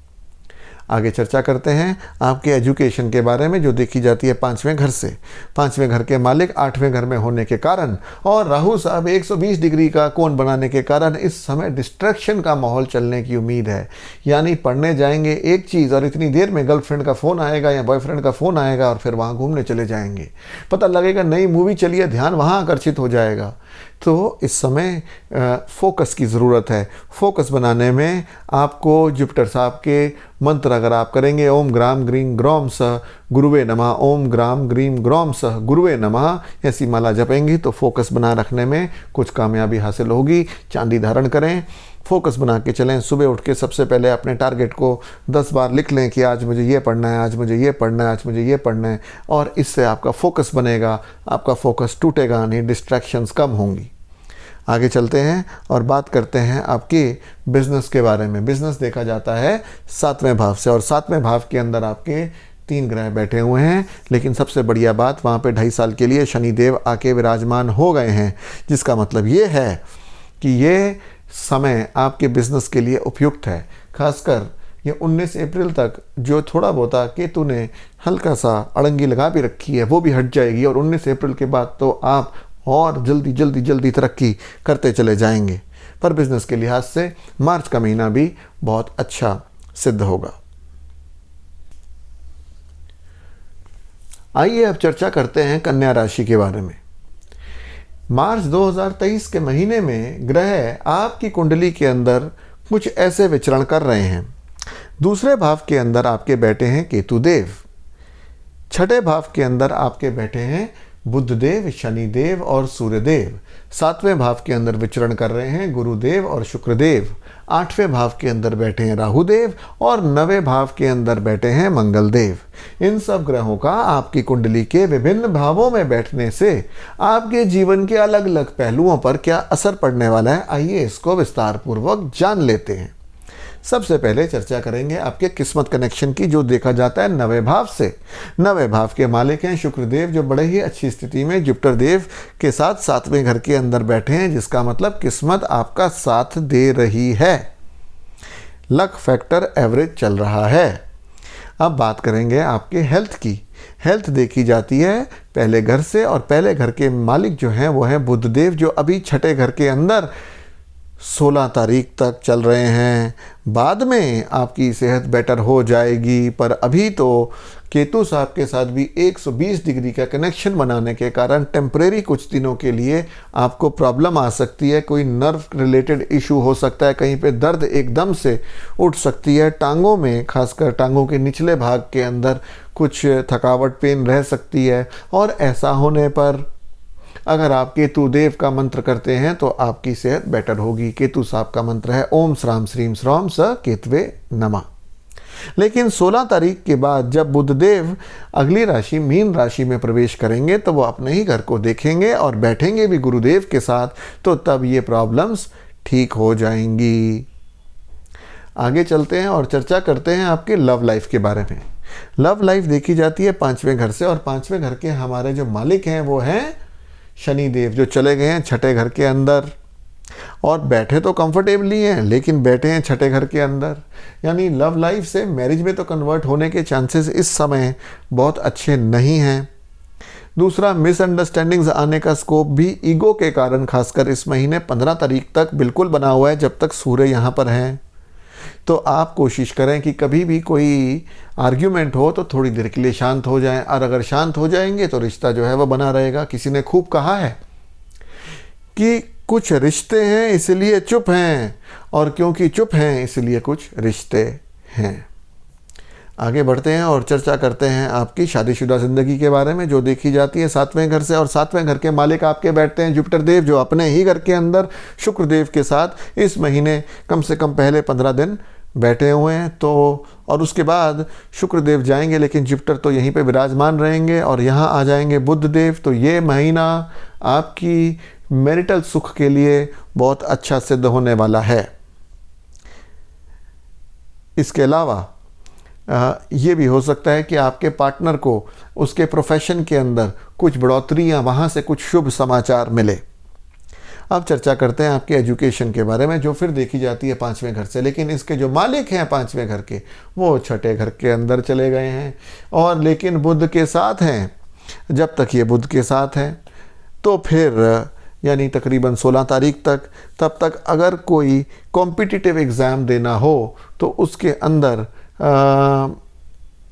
S1: आगे चर्चा करते हैं आपके एजुकेशन के बारे में, जो देखी जाती है 5वें घर से। 5वें घर के मालिक 8वें घर में होने के कारण और राहु साहब 120 डिग्री का कोण बनाने के कारण इस समय डिस्ट्रैक्शन का माहौल चलने की उम्मीद है। यानी पढ़ने जाएंगे एक चीज़ और इतनी देर में गर्लफ्रेंड का फ़ोन आएगा या बॉयफ्रेंड का फ़ोन आएगा और फिर वहाँ घूमने चले जाएंगे। पता लगेगा नई मूवी चली है, ध्यान वहाँ आकर्षित हो जाएगा। तो इस समय फोकस की ज़रूरत है। फोकस बनाने में आपको जुपिटर साहब के मंत्र अगर आप करेंगे, ओम ग्राम ग्रीम ग्रौम सह गुरुवे नमः, ओम ग्राम ग्रीम ग्रौम सह गुरुवे नमः, ऐसी माला जपेंगी तो फोकस बना रखने में कुछ कामयाबी हासिल होगी। चांदी धारण करें, फोकस बना के चलें। सुबह उठ के सबसे पहले अपने टारगेट को 10 बार लिख लें कि आज मुझे ये पढ़ना है, आज मुझे ये पढ़ना है, आज मुझे ये पढ़ना है, और इससे आपका फोकस बनेगा, आपका फोकस टूटेगा नहीं, डिस्ट्रैक्शंस कम होंगी। आगे चलते हैं और बात करते हैं आपके बिजनेस के बारे में। बिजनेस देखा जाता है 7वें भाव से और 7वें भाव के अंदर आपके 3 ग्रह बैठे हुए हैं। लेकिन सबसे बढ़िया बात, वहाँ पे 2.5 साल के लिए शनिदेव आके विराजमान हो गए हैं, जिसका मतलब ये है कि ये समय आपके बिजनेस के लिए उपयुक्त है। खासकर ये 19 अप्रैल तक जो थोड़ा बहुत केतु ने हल्का सा अड़ंगी लगा भी रखी है वो भी हट जाएगी और 19 अप्रैल के बाद तो आप और जल्दी जल्दी जल्दी तरक्की करते चले जाएंगे। पर बिजनेस के लिहाज से मार्च का महीना भी बहुत अच्छा सिद्ध होगा। आइए अब चर्चा करते हैं कन्या राशि के बारे में। मार्च 2023 के महीने में ग्रह आपकी कुंडली के अंदर कुछ ऐसे विचरण कर रहे हैं। दूसरे भाव के अंदर आपके बैठे हैं केतु देव, छठे भाव के अंदर आपके बैठे हैं बुध देव, शनि देव और सूर्य देव, 7वें भाव के अंदर विचरण कर रहे हैं गुरुदेव और शुक्रदेव, 8वें भाव के अंदर बैठे हैं राहु देव और 9वें भाव के अंदर बैठे हैं मंगल देव। इन सब ग्रहों का आपकी कुंडली के विभिन्न भावों में बैठने से आपके जीवन के अलग अलग पहलुओं पर क्या असर पड़ने वाला है, आइए इसको विस्तार पूर्वक जान लेते हैं। सबसे पहले चर्चा करेंगे आपके किस्मत कनेक्शन की, जो देखा जाता है 9वें भाव से। 9वें भाव के मालिक हैं शुक्रदेव, जो बड़े ही अच्छी स्थिति में जुपिटर देव के साथ 7वें घर के अंदर बैठे हैं, जिसका मतलब किस्मत आपका साथ दे रही है। लक फैक्टर एवरेज चल रहा है। अब बात करेंगे आपके हेल्थ की। हेल्थ देखी जाती है पहले घर से और पहले घर के मालिक जो हैं वो हैं बुध देव, जो अभी छठे घर के अंदर 16 तारीख तक चल रहे हैं। बाद में आपकी सेहत बेटर हो जाएगी, पर अभी तो केतु साहब के साथ भी 120 डिग्री का कनेक्शन बनाने के कारण टेम्परेरी कुछ दिनों के लिए आपको प्रॉब्लम आ सकती है। कोई नर्व रिलेटेड इशू हो सकता है, कहीं पे दर्द एकदम से उठ सकती है, टांगों में, खासकर टांगों के निचले भाग के अंदर कुछ थकावट, पेन रह सकती है। और ऐसा होने पर अगर आप केतु देव का मंत्र करते हैं तो आपकी सेहत बेटर होगी। केतु साहब का मंत्र है ओम श्राम श्रीम श्राम स केतवे नमः। लेकिन 16 तारीख के बाद जब बुध देव अगली राशि मीन राशि में प्रवेश करेंगे तो वो अपने ही घर को देखेंगे और बैठेंगे भी गुरुदेव के साथ, तो तब ये प्रॉब्लम्स ठीक हो जाएंगी। आगे चलते हैं और चर्चा करते हैं आपके लव लाइफ के बारे में। लव लाइफ देखी जाती है 5वें घर से और 5वें घर के हमारे जो मालिक हैं वो हैं शनि देव, जो चले गए हैं छठे घर के अंदर और बैठे तो कंफर्टेबली हैं लेकिन बैठे हैं छठे घर के अंदर। यानी लव लाइफ से मैरिज में तो कन्वर्ट होने के चांसेस इस समय बहुत अच्छे नहीं हैं। दूसरा, मिसअंडरस्टैंडिंग्स आने का स्कोप भी ईगो के कारण खासकर इस महीने 15 तारीख तक बिल्कुल बना हुआ है, जब तक सूर्य यहाँ पर हैं। तो आप कोशिश करें कि कभी भी कोई आर्ग्यूमेंट हो तो थोड़ी देर के लिए शांत हो जाएं, और अगर शांत हो जाएंगे तो रिश्ता जो है वो बना रहेगा। किसी ने खूब कहा है कि कुछ रिश्ते हैं इसलिए चुप हैं और क्योंकि चुप हैं इसलिए कुछ रिश्ते हैं। आगे बढ़ते हैं और चर्चा करते हैं आपकी शादीशुदा ज़िंदगी के बारे में, जो देखी जाती है 7वें घर से और 7वें घर के मालिक आपके बैठते हैं जुपिटर देव, जो अपने ही घर के अंदर शुक्र देव के साथ इस महीने कम से कम पहले 15 दिन बैठे हुए हैं। तो और उसके बाद शुक्र देव जाएंगे, लेकिन जुपिटर तो यहीं पे विराजमान रहेंगे और यहाँ आ जाएंगे बुध देव। तो ये महीना आपकी मैरिटल सुख के लिए बहुत अच्छा सिद्ध होने वाला है। इसके अलावा ये भी हो सकता है कि आपके पार्टनर को उसके प्रोफेशन के अंदर कुछ बढ़ोतरी या वहाँ से कुछ शुभ समाचार मिले। अब चर्चा करते हैं आपके एजुकेशन के बारे में, जो फिर देखी जाती है 5वें घर से। लेकिन इसके जो मालिक हैं 5वें घर के, वो छठे घर के अंदर चले गए हैं और लेकिन बुध के साथ हैं। जब तक ये बुध के साथ हैं तो फिर यानी तकरीबन 16 तारीख तक, तब तक अगर कोई कॉम्पिटिटिव एग्ज़ाम देना हो तो उसके अंदर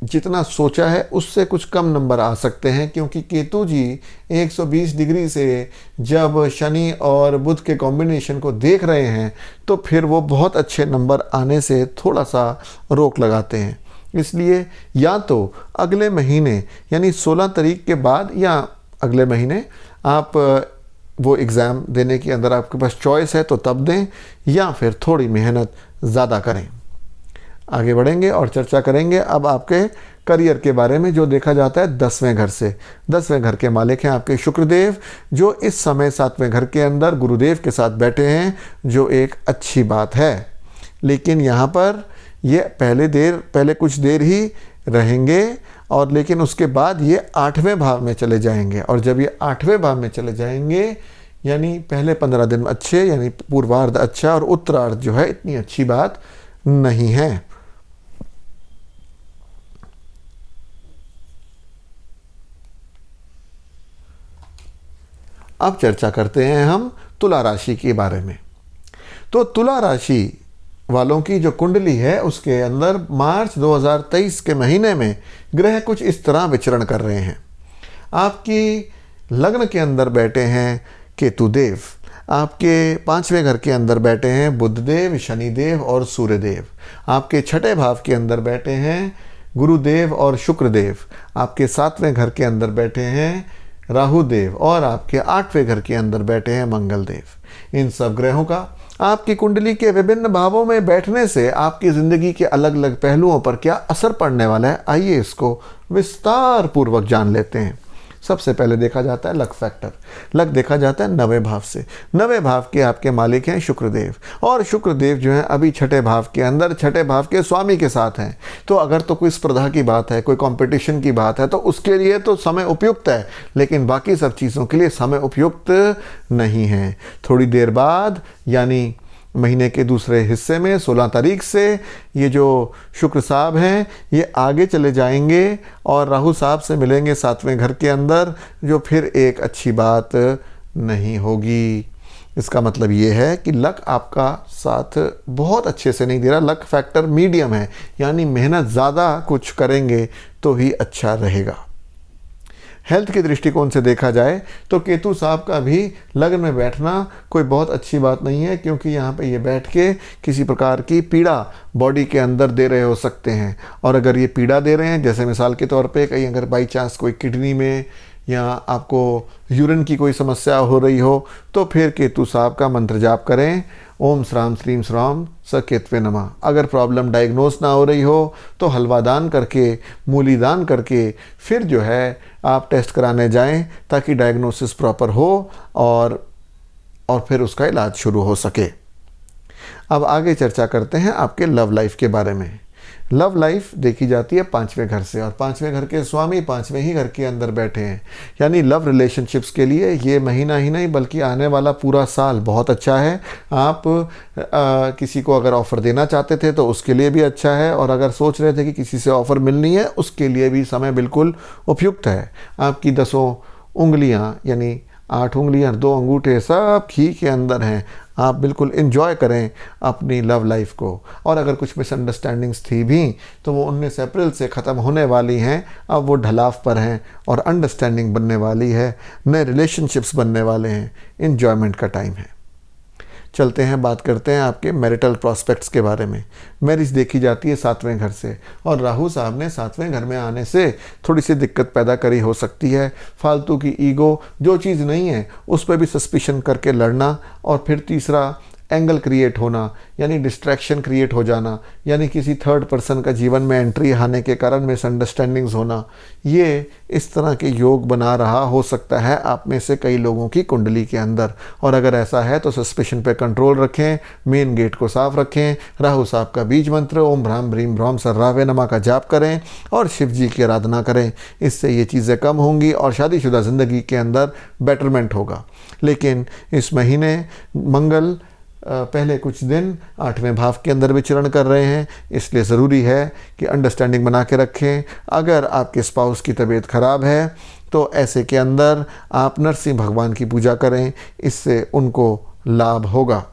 S1: जितना सोचा है उससे कुछ कम नंबर आ सकते हैं, क्योंकि केतु जी 120 डिग्री से जब शनि और बुध के कॉम्बिनेशन को देख रहे हैं तो फिर वो बहुत अच्छे नंबर आने से थोड़ा सा रोक लगाते हैं। इसलिए या तो अगले महीने यानी 16 तारीख के बाद या अगले महीने आप वो एग्ज़ाम देने के अंदर आपके पास चॉइस है तो तब दें, या फिर थोड़ी मेहनत ज़्यादा करें। आगे बढ़ेंगे और चर्चा करेंगे अब आपके करियर के बारे में, जो देखा जाता है 10वें घर से। 10वें घर के मालिक हैं आपके शुक्रदेव, जो इस समय 7वें घर के अंदर गुरुदेव के साथ बैठे हैं, जो एक अच्छी बात है। लेकिन यहाँ पर ये पहले कुछ देर ही रहेंगे और लेकिन उसके बाद ये 8वें भाव में चले जाएंगे। और जब ये 8वें भाव में चले जाएंगे यानी पहले 15 दिन अच्छे, यानी पूर्वार्ध अच्छा और उत्तरार्ध जो है इतनी अच्छी बात नहीं है। अब चर्चा करते हैं हम तुला राशि के बारे में। तो तुला राशि वालों की जो कुंडली है उसके अंदर मार्च 2023 के महीने में ग्रह कुछ इस तरह विचरण कर रहे हैं। आपकी लग्न के अंदर बैठे हैं केतुदेव, आपके 5वें घर के अंदर बैठे हैं बुधदेव, शनिदेव और सूर्यदेव, आपके छठे भाव के अंदर बैठे हैं गुरुदेव और शुक्रदेव, आपके 7वें घर के अंदर बैठे हैं राहुदेव और आपके 8वें घर के अंदर बैठे हैं मंगलदेव। इन सब ग्रहों का आपकी कुंडली के विभिन्न भावों में बैठने से आपकी ज़िंदगी के अलग अलग पहलुओं पर क्या असर पड़ने वाला है, आइए इसको विस्तार पूर्वक जान लेते हैं। सबसे पहले देखा जाता है लक फैक्टर। लक देखा जाता है 9वें भाव से। 9वें भाव के आपके मालिक हैं शुक्रदेव, और शुक्रदेव जो हैं अभी छठे भाव के अंदर छठे भाव के स्वामी के साथ हैं। तो अगर तो कोई स्पर्धा की बात है, कोई कंपटीशन की बात है तो उसके लिए तो समय उपयुक्त है, लेकिन बाकी सब चीज़ों के लिए समय उपयुक्त नहीं है। थोड़ी देर बाद यानी महीने के दूसरे हिस्से में 16 तारीख से ये जो शुक्र साहब हैं ये आगे चले जाएंगे और राहु साहब से मिलेंगे 7वें घर के अंदर, जो फिर एक अच्छी बात नहीं होगी। इसका मतलब ये है कि लक आपका साथ बहुत अच्छे से नहीं दे रहा। लक फैक्टर मीडियम है, यानी मेहनत ज़्यादा कुछ करेंगे तो ही अच्छा रहेगा। हेल्थ के दृष्टिकोण से देखा जाए तो केतु साहब का भी लग्न में बैठना कोई बहुत अच्छी बात नहीं है, क्योंकि यहाँ पे ये बैठ के किसी प्रकार की पीड़ा बॉडी के अंदर दे रहे हो सकते हैं। और अगर ये पीड़ा दे रहे हैं, जैसे मिसाल के तौर पे कहीं अगर बाई चांस कोई किडनी में या आपको यूरिन की कोई समस्या हो रही हो, तो फिर केतु साहब का मंत्र जाप करें, ओम श्राम श्रीम श्राम स केतवे नमः। अगर प्रॉब्लम डायग्नोस ना हो रही हो तो हलवा दान करके, मूली दान करके फिर जो है आप टेस्ट कराने जाएं, ताकि डायग्नोसिस प्रॉपर हो और फिर उसका इलाज शुरू हो सके। अब आगे चर्चा करते हैं आपके लव लाइफ के बारे में। लव लाइफ देखी जाती है 5वें घर से, और 5वें घर के स्वामी 5वें ही घर के अंदर बैठे हैं, यानी लव रिलेशनशिप्स के लिए ये महीना ही नहीं बल्कि आने वाला पूरा साल बहुत अच्छा है। आप किसी को अगर ऑफ़र देना चाहते थे तो उसके लिए भी अच्छा है, और अगर सोच रहे थे कि किसी से ऑफ़र मिलनी है उसके लिए भी समय बिल्कुल उपयुक्त है। आपकी 10 उंगलियां यानी 8 उंगलियां 2 अंगूठे सब घी के अंदर हैं। आप बिल्कुल एंजॉय करें अपनी लव लाइफ को। और अगर कुछ मिसअंडरस्टैंडिंग्स थी भी तो वो 19 अप्रैल से ख़त्म होने वाली हैं। अब वो ढलाव पर हैं और अंडरस्टैंडिंग बनने वाली है, नए रिलेशनशिप्स बनने वाले हैं, एंजॉयमेंट का टाइम है। चलते हैं, बात करते हैं आपके मैरिटल प्रॉस्पेक्ट्स के बारे में। मैरिज देखी जाती है 7वें घर से, और राहु साहब ने 7वें घर में आने से थोड़ी सी दिक्कत पैदा करी हो सकती है। फालतू की ईगो, जो चीज़ नहीं है उस पर भी सस्पिशन करके लड़ना, और फिर तीसरा एंगल क्रिएट होना, यानी डिस्ट्रैक्शन क्रिएट हो जाना, यानी किसी थर्ड पर्सन का जीवन में एंट्री आने के कारण मिसअंडरस्टैंडिंग्स होना, ये इस तरह के योग बना रहा हो सकता है आप में से कई लोगों की कुंडली के अंदर। और अगर ऐसा है तो सस्पिशन पे कंट्रोल रखें, मेन गेट को साफ रखें, राहु साहब का बीज मंत्र ओम भ्राम ब्रीम भ्रौम सर्रावे नमः का जाप करें और शिव जी की आराधना करें। इससे ये चीज़ें कम होंगी और शादीशुदा ज़िंदगी के अंदर बेटरमेंट होगा। लेकिन इस महीने मंगल पहले कुछ दिन 8वें भाव के अंदर विचरण कर रहे हैं, इसलिए ज़रूरी है कि अंडरस्टैंडिंग बना के रखें। अगर आपके स्पाउस की तबीयत ख़राब है तो ऐसे के अंदर आप नरसिंह भगवान की पूजा करें, इससे उनको लाभ होगा।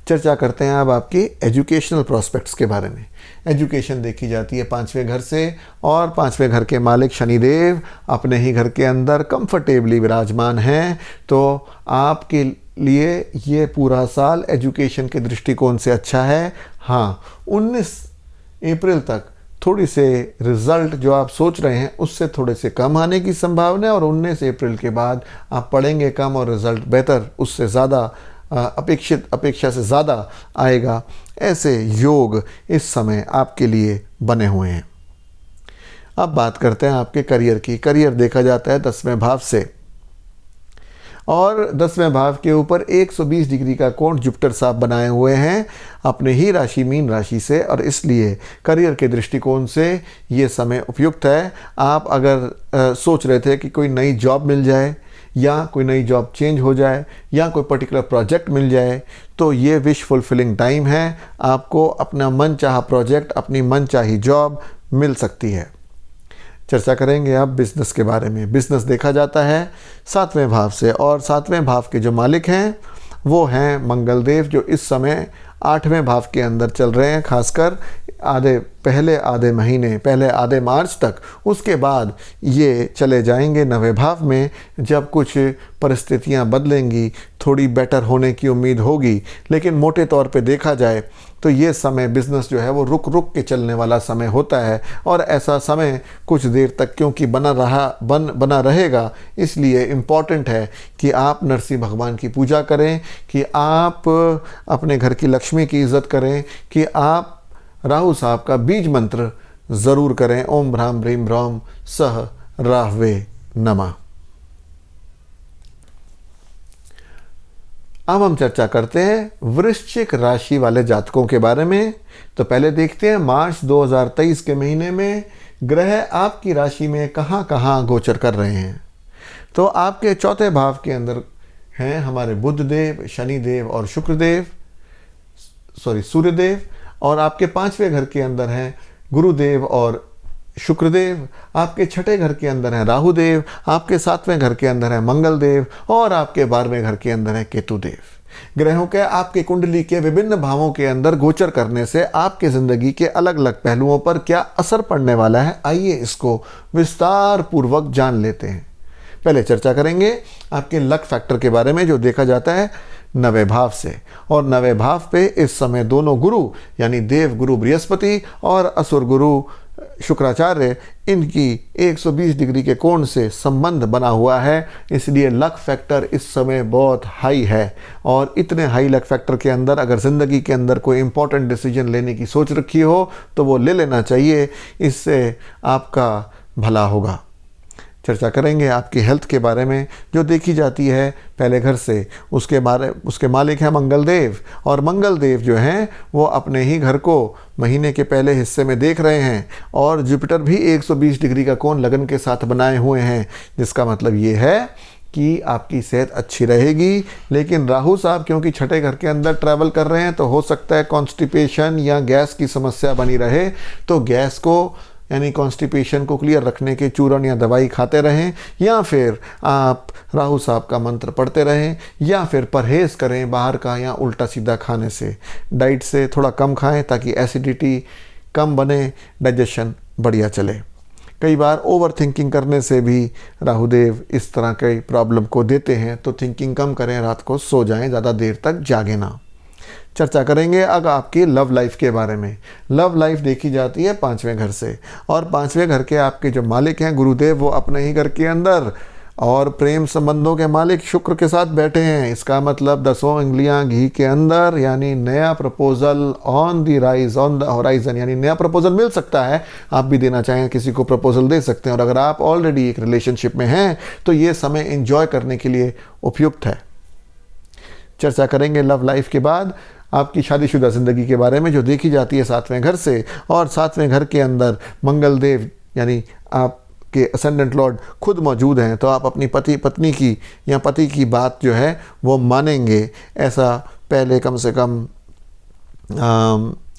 S1: चर्चा करते हैं अब आपकी एजुकेशनल प्रोस्पेक्ट्स के बारे में। एजुकेशन देखी जाती है 5वें घर से और 5वें घर के मालिक शनिदेव अपने ही घर के अंदर कंफर्टेबली विराजमान हैं, तो आपके लिए ये पूरा साल एजुकेशन के दृष्टिकोण से अच्छा है। हाँ, 19 अप्रैल तक थोड़ी से रिज़ल्ट जो आप सोच रहे हैं उससे थोड़े से कम आने की संभावना है और 19 अप्रैल के बाद आप पढ़ेंगे कम और रिज़ल्ट बेहतर, उससे ज़्यादा अपेक्षा से ज़्यादा आएगा। ऐसे योग इस समय आपके लिए बने हुए हैं। अब बात करते हैं आपके करियर की। करियर देखा जाता है 10वें भाव से और 10वें भाव के ऊपर 120 डिग्री का कोण जुपिटर साहब बनाए हुए हैं अपने ही राशि मीन राशि से, और इसलिए करियर के दृष्टिकोण से ये समय उपयुक्त है। आप अगर सोच रहे थे कि कोई नई जॉब मिल जाए या कोई नई जॉब चेंज हो जाए या कोई पर्टिकुलर प्रोजेक्ट मिल जाए, तो ये विश फुलफिलिंग टाइम है। आपको अपना मनचाहा प्रोजेक्ट, अपनी मनचाही जॉब मिल सकती है। चर्चा करेंगे अब बिजनेस के बारे में। बिजनेस देखा जाता है 7वें भाव से और 7वें भाव के जो मालिक हैं वो हैं मंगल देव, जो इस समय 8वें भाव के अंदर चल रहे हैं, खासकर पहले आधे मार्च तक। उसके बाद ये चले जाएंगे 9वें भाव में, जब कुछ परिस्थितियां बदलेंगी, थोड़ी बेटर होने की उम्मीद होगी। लेकिन मोटे तौर पे देखा जाए तो ये समय बिज़नेस जो है वो रुक के चलने वाला समय होता है और ऐसा समय कुछ देर तक क्योंकि बना रहेगा, इसलिए इम्पॉर्टेंट है कि आप नरसिंह भगवान की पूजा करें, कि आप अपने घर की लक्ष्मी की इज़्ज़त करें, कि आप राहु साहब का बीज मंत्र ज़रूर करें ओम भ्राम ब्रीम भ्रौम सह राहवे नमः। अब हम चर्चा करते हैं वृश्चिक राशि वाले जातकों के बारे में। तो पहले देखते हैं मार्च 2023 के महीने में ग्रह आपकी राशि में कहाँ कहाँ गोचर कर रहे हैं। तो आपके 4थे भाव के अंदर हैं हमारे बुध देव, शनि देव और सूर्यदेव, और आपके 5वें घर के अंदर हैं गुरुदेव और शुक्रदेव, आपके 6ठे घर के अंदर हैं राहुदेव, आपके 7वें घर के अंदर है मंगल देव और आपके 12वें घर के अंदर है केतुदेव। ग्रहों के आपके कुंडली के विभिन्न भावों के अंदर गोचर करने से आपके ज़िंदगी के अलग अलग पहलुओं पर क्या असर पड़ने वाला है, आइए इसको विस्तार पूर्वक जान लेते हैं। पहले चर्चा करेंगे आपके लक फैक्टर के बारे में, जो देखा जाता है 9वें भाव से। और 9वें भाव पे इस समय दोनों गुरु यानी देव गुरु बृहस्पति और असुर गुरु शुक्राचार्य, इनकी 120 डिग्री के कोण से संबंध बना हुआ है, इसलिए लक फैक्टर इस समय बहुत हाई है। और इतने हाई लक फैक्टर के अंदर अगर ज़िंदगी के अंदर कोई इंपॉर्टेंट डिसीजन लेने की सोच रखी हो तो वो ले लेना चाहिए, इससे आपका भला होगा। चर्चा करेंगे आपकी हेल्थ के बारे में, जो देखी जाती है पहले घर से। उसके मालिक हैं मंगल देव, और मंगल देव जो हैं वो अपने ही घर को महीने के पहले हिस्से में देख रहे हैं और जुपिटर भी 120 डिग्री का कोण लगन के साथ बनाए हुए हैं, जिसका मतलब ये है कि आपकी सेहत अच्छी रहेगी। लेकिन राहु साहब क्योंकि 6ठे घर के अंदर ट्रैवल कर रहे हैं तो हो सकता है कॉन्स्टिपेशन या गैस की समस्या बनी रहे, तो गैस को यानी कॉन्स्टिपेशन को क्लियर रखने के चूर्ण या दवाई खाते रहें, या फिर आप राहु साहब का मंत्र पढ़ते रहें, या फिर परहेज़ करें बाहर का या उल्टा सीधा खाने से। डाइट से थोड़ा कम खाएं ताकि एसिडिटी कम बने, डाइजेशन बढ़िया चले। कई बार ओवर थिंकिंग करने से भी राहुदेव इस तरह के प्रॉब्लम को देते हैं, तो थिंकिंग कम करें, रात को सो जाएं, ज़्यादा देर तक जागे ना। चर्चा करेंगे अब आपकी लव लाइफ के बारे में। लव लाइफ देखी जाती है 5वें घर से, और 5वें घर के आपके जो मालिक हैं गुरुदेव, वो अपने ही घर के अंदर और प्रेम संबंधों के मालिक शुक्र के साथ बैठे हैं। इसका मतलब 10 उंगलियां घी के अंदर, यानी नया proposal on the rise, on the horizon, यानी नया प्रपोजल मिल सकता है। आप भी देना चाहें किसी को प्रपोजल दे सकते हैं। और अगर आप ऑलरेडी एक रिलेशनशिप में हैं तो ये समय एंजॉय करने के लिए उपयुक्त है। चर्चा करेंगे लव लाइफ के बाद आपकी शादीशुदा ज़िंदगी के बारे में, जो देखी जाती है 7वें घर से। और 7वें घर के अंदर मंगल देव यानी आपके असेंडेंट लॉर्ड खुद मौजूद हैं, तो आप अपनी पत्नी की या पति की बात जो है वो मानेंगे। ऐसा पहले कम से कम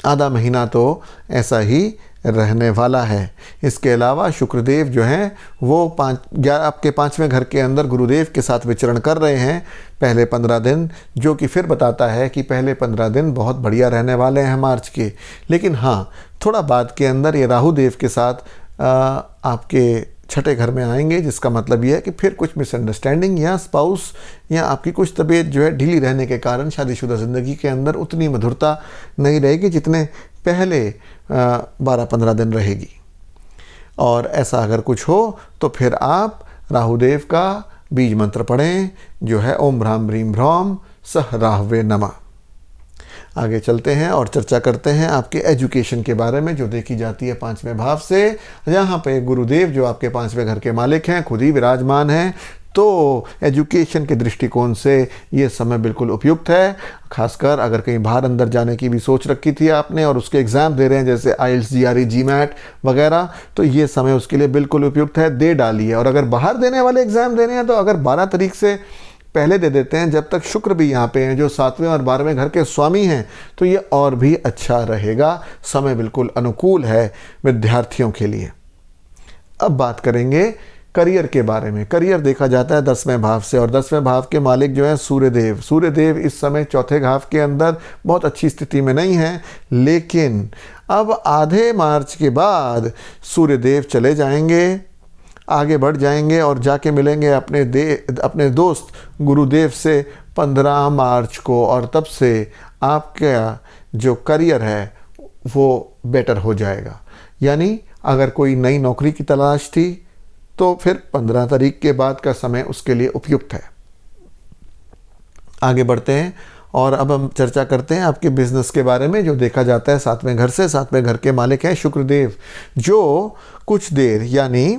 S1: आधा महीना तो ऐसा ही रहने वाला है। इसके अलावा शुक्रदेव जो हैं वो आपके 5वें घर के अंदर गुरुदेव के साथ विचरण कर रहे हैं पहले 15 दिन, जो कि फिर बताता है कि पहले 15 दिन बहुत बढ़िया रहने वाले हैं मार्च के। लेकिन हाँ, थोड़ा बाद के अंदर ये राहु देव के साथ आपके 6ठे घर में आएंगे, जिसका मतलब ये है कि फिर कुछ मिसअंडरस्टैंडिंग या स्पाउस या आपकी कुछ तबीयत जो है ढीली रहने के कारण शादीशुदा ज़िंदगी के अंदर उतनी मधुरता नहीं रहेगी जितने पहले 12-15 दिन रहेगी। और ऐसा अगर कुछ हो तो फिर आप राहुदेव का बीज मंत्र पढ़ें, जो है ओम भ्राम ब्रीम भ्रौम सह राहवे नमः। आगे चलते हैं और चर्चा करते हैं आपके एजुकेशन के बारे में, जो देखी जाती है 5वें भाव से। यहाँ पे गुरुदेव जो आपके 5वें घर के मालिक हैं खुद ही विराजमान हैं, तो एजुकेशन के दृष्टिकोण से ये समय बिल्कुल उपयुक्त है। खासकर अगर कहीं बाहर अंदर जाने की भी सोच रखी थी आपने और उसके एग्ज़ाम दे रहे हैं, जैसे IELTS, GRE, GMAT वगैरह, तो ये समय उसके लिए बिल्कुल उपयुक्त है, दे डालिए। और अगर बाहर देने वाले एग्ज़ाम देने हैं तो अगर 12 तारीख से पहले दे देते हैं, जब तक शुक्र भी यहाँ पे हैं जो 7वें और 12वें घर के स्वामी हैं, तो ये और भी अच्छा रहेगा। समय बिल्कुल अनुकूल है विद्यार्थियों के लिए। अब बात करेंगे करियर के बारे में। करियर देखा जाता है 10वें भाव से, और 10वें भाव के मालिक जो है सूर्यदेव। सूर्यदेव इस समय 4थे भाव के अंदर बहुत अच्छी स्थिति में नहीं है, लेकिन अब आधे मार्च के बाद सूर्यदेव चले जाएंगे, आगे बढ़ जाएंगे और जाके मिलेंगे अपने दोस्त गुरुदेव से 15 मार्च को। और तब से आपका जो करियर है वो बेटर हो जाएगा। यानी अगर कोई नई नौकरी की तलाश थी तो फिर 15 तारीख के बाद का समय उसके लिए उपयुक्त है। आगे बढ़ते हैं और अब हम चर्चा करते हैं आपके बिजनेस के बारे में, जो देखा जाता है 7वें घर से। 7वें घर के मालिक हैं शुक्रदेव, जो कुछ देर यानी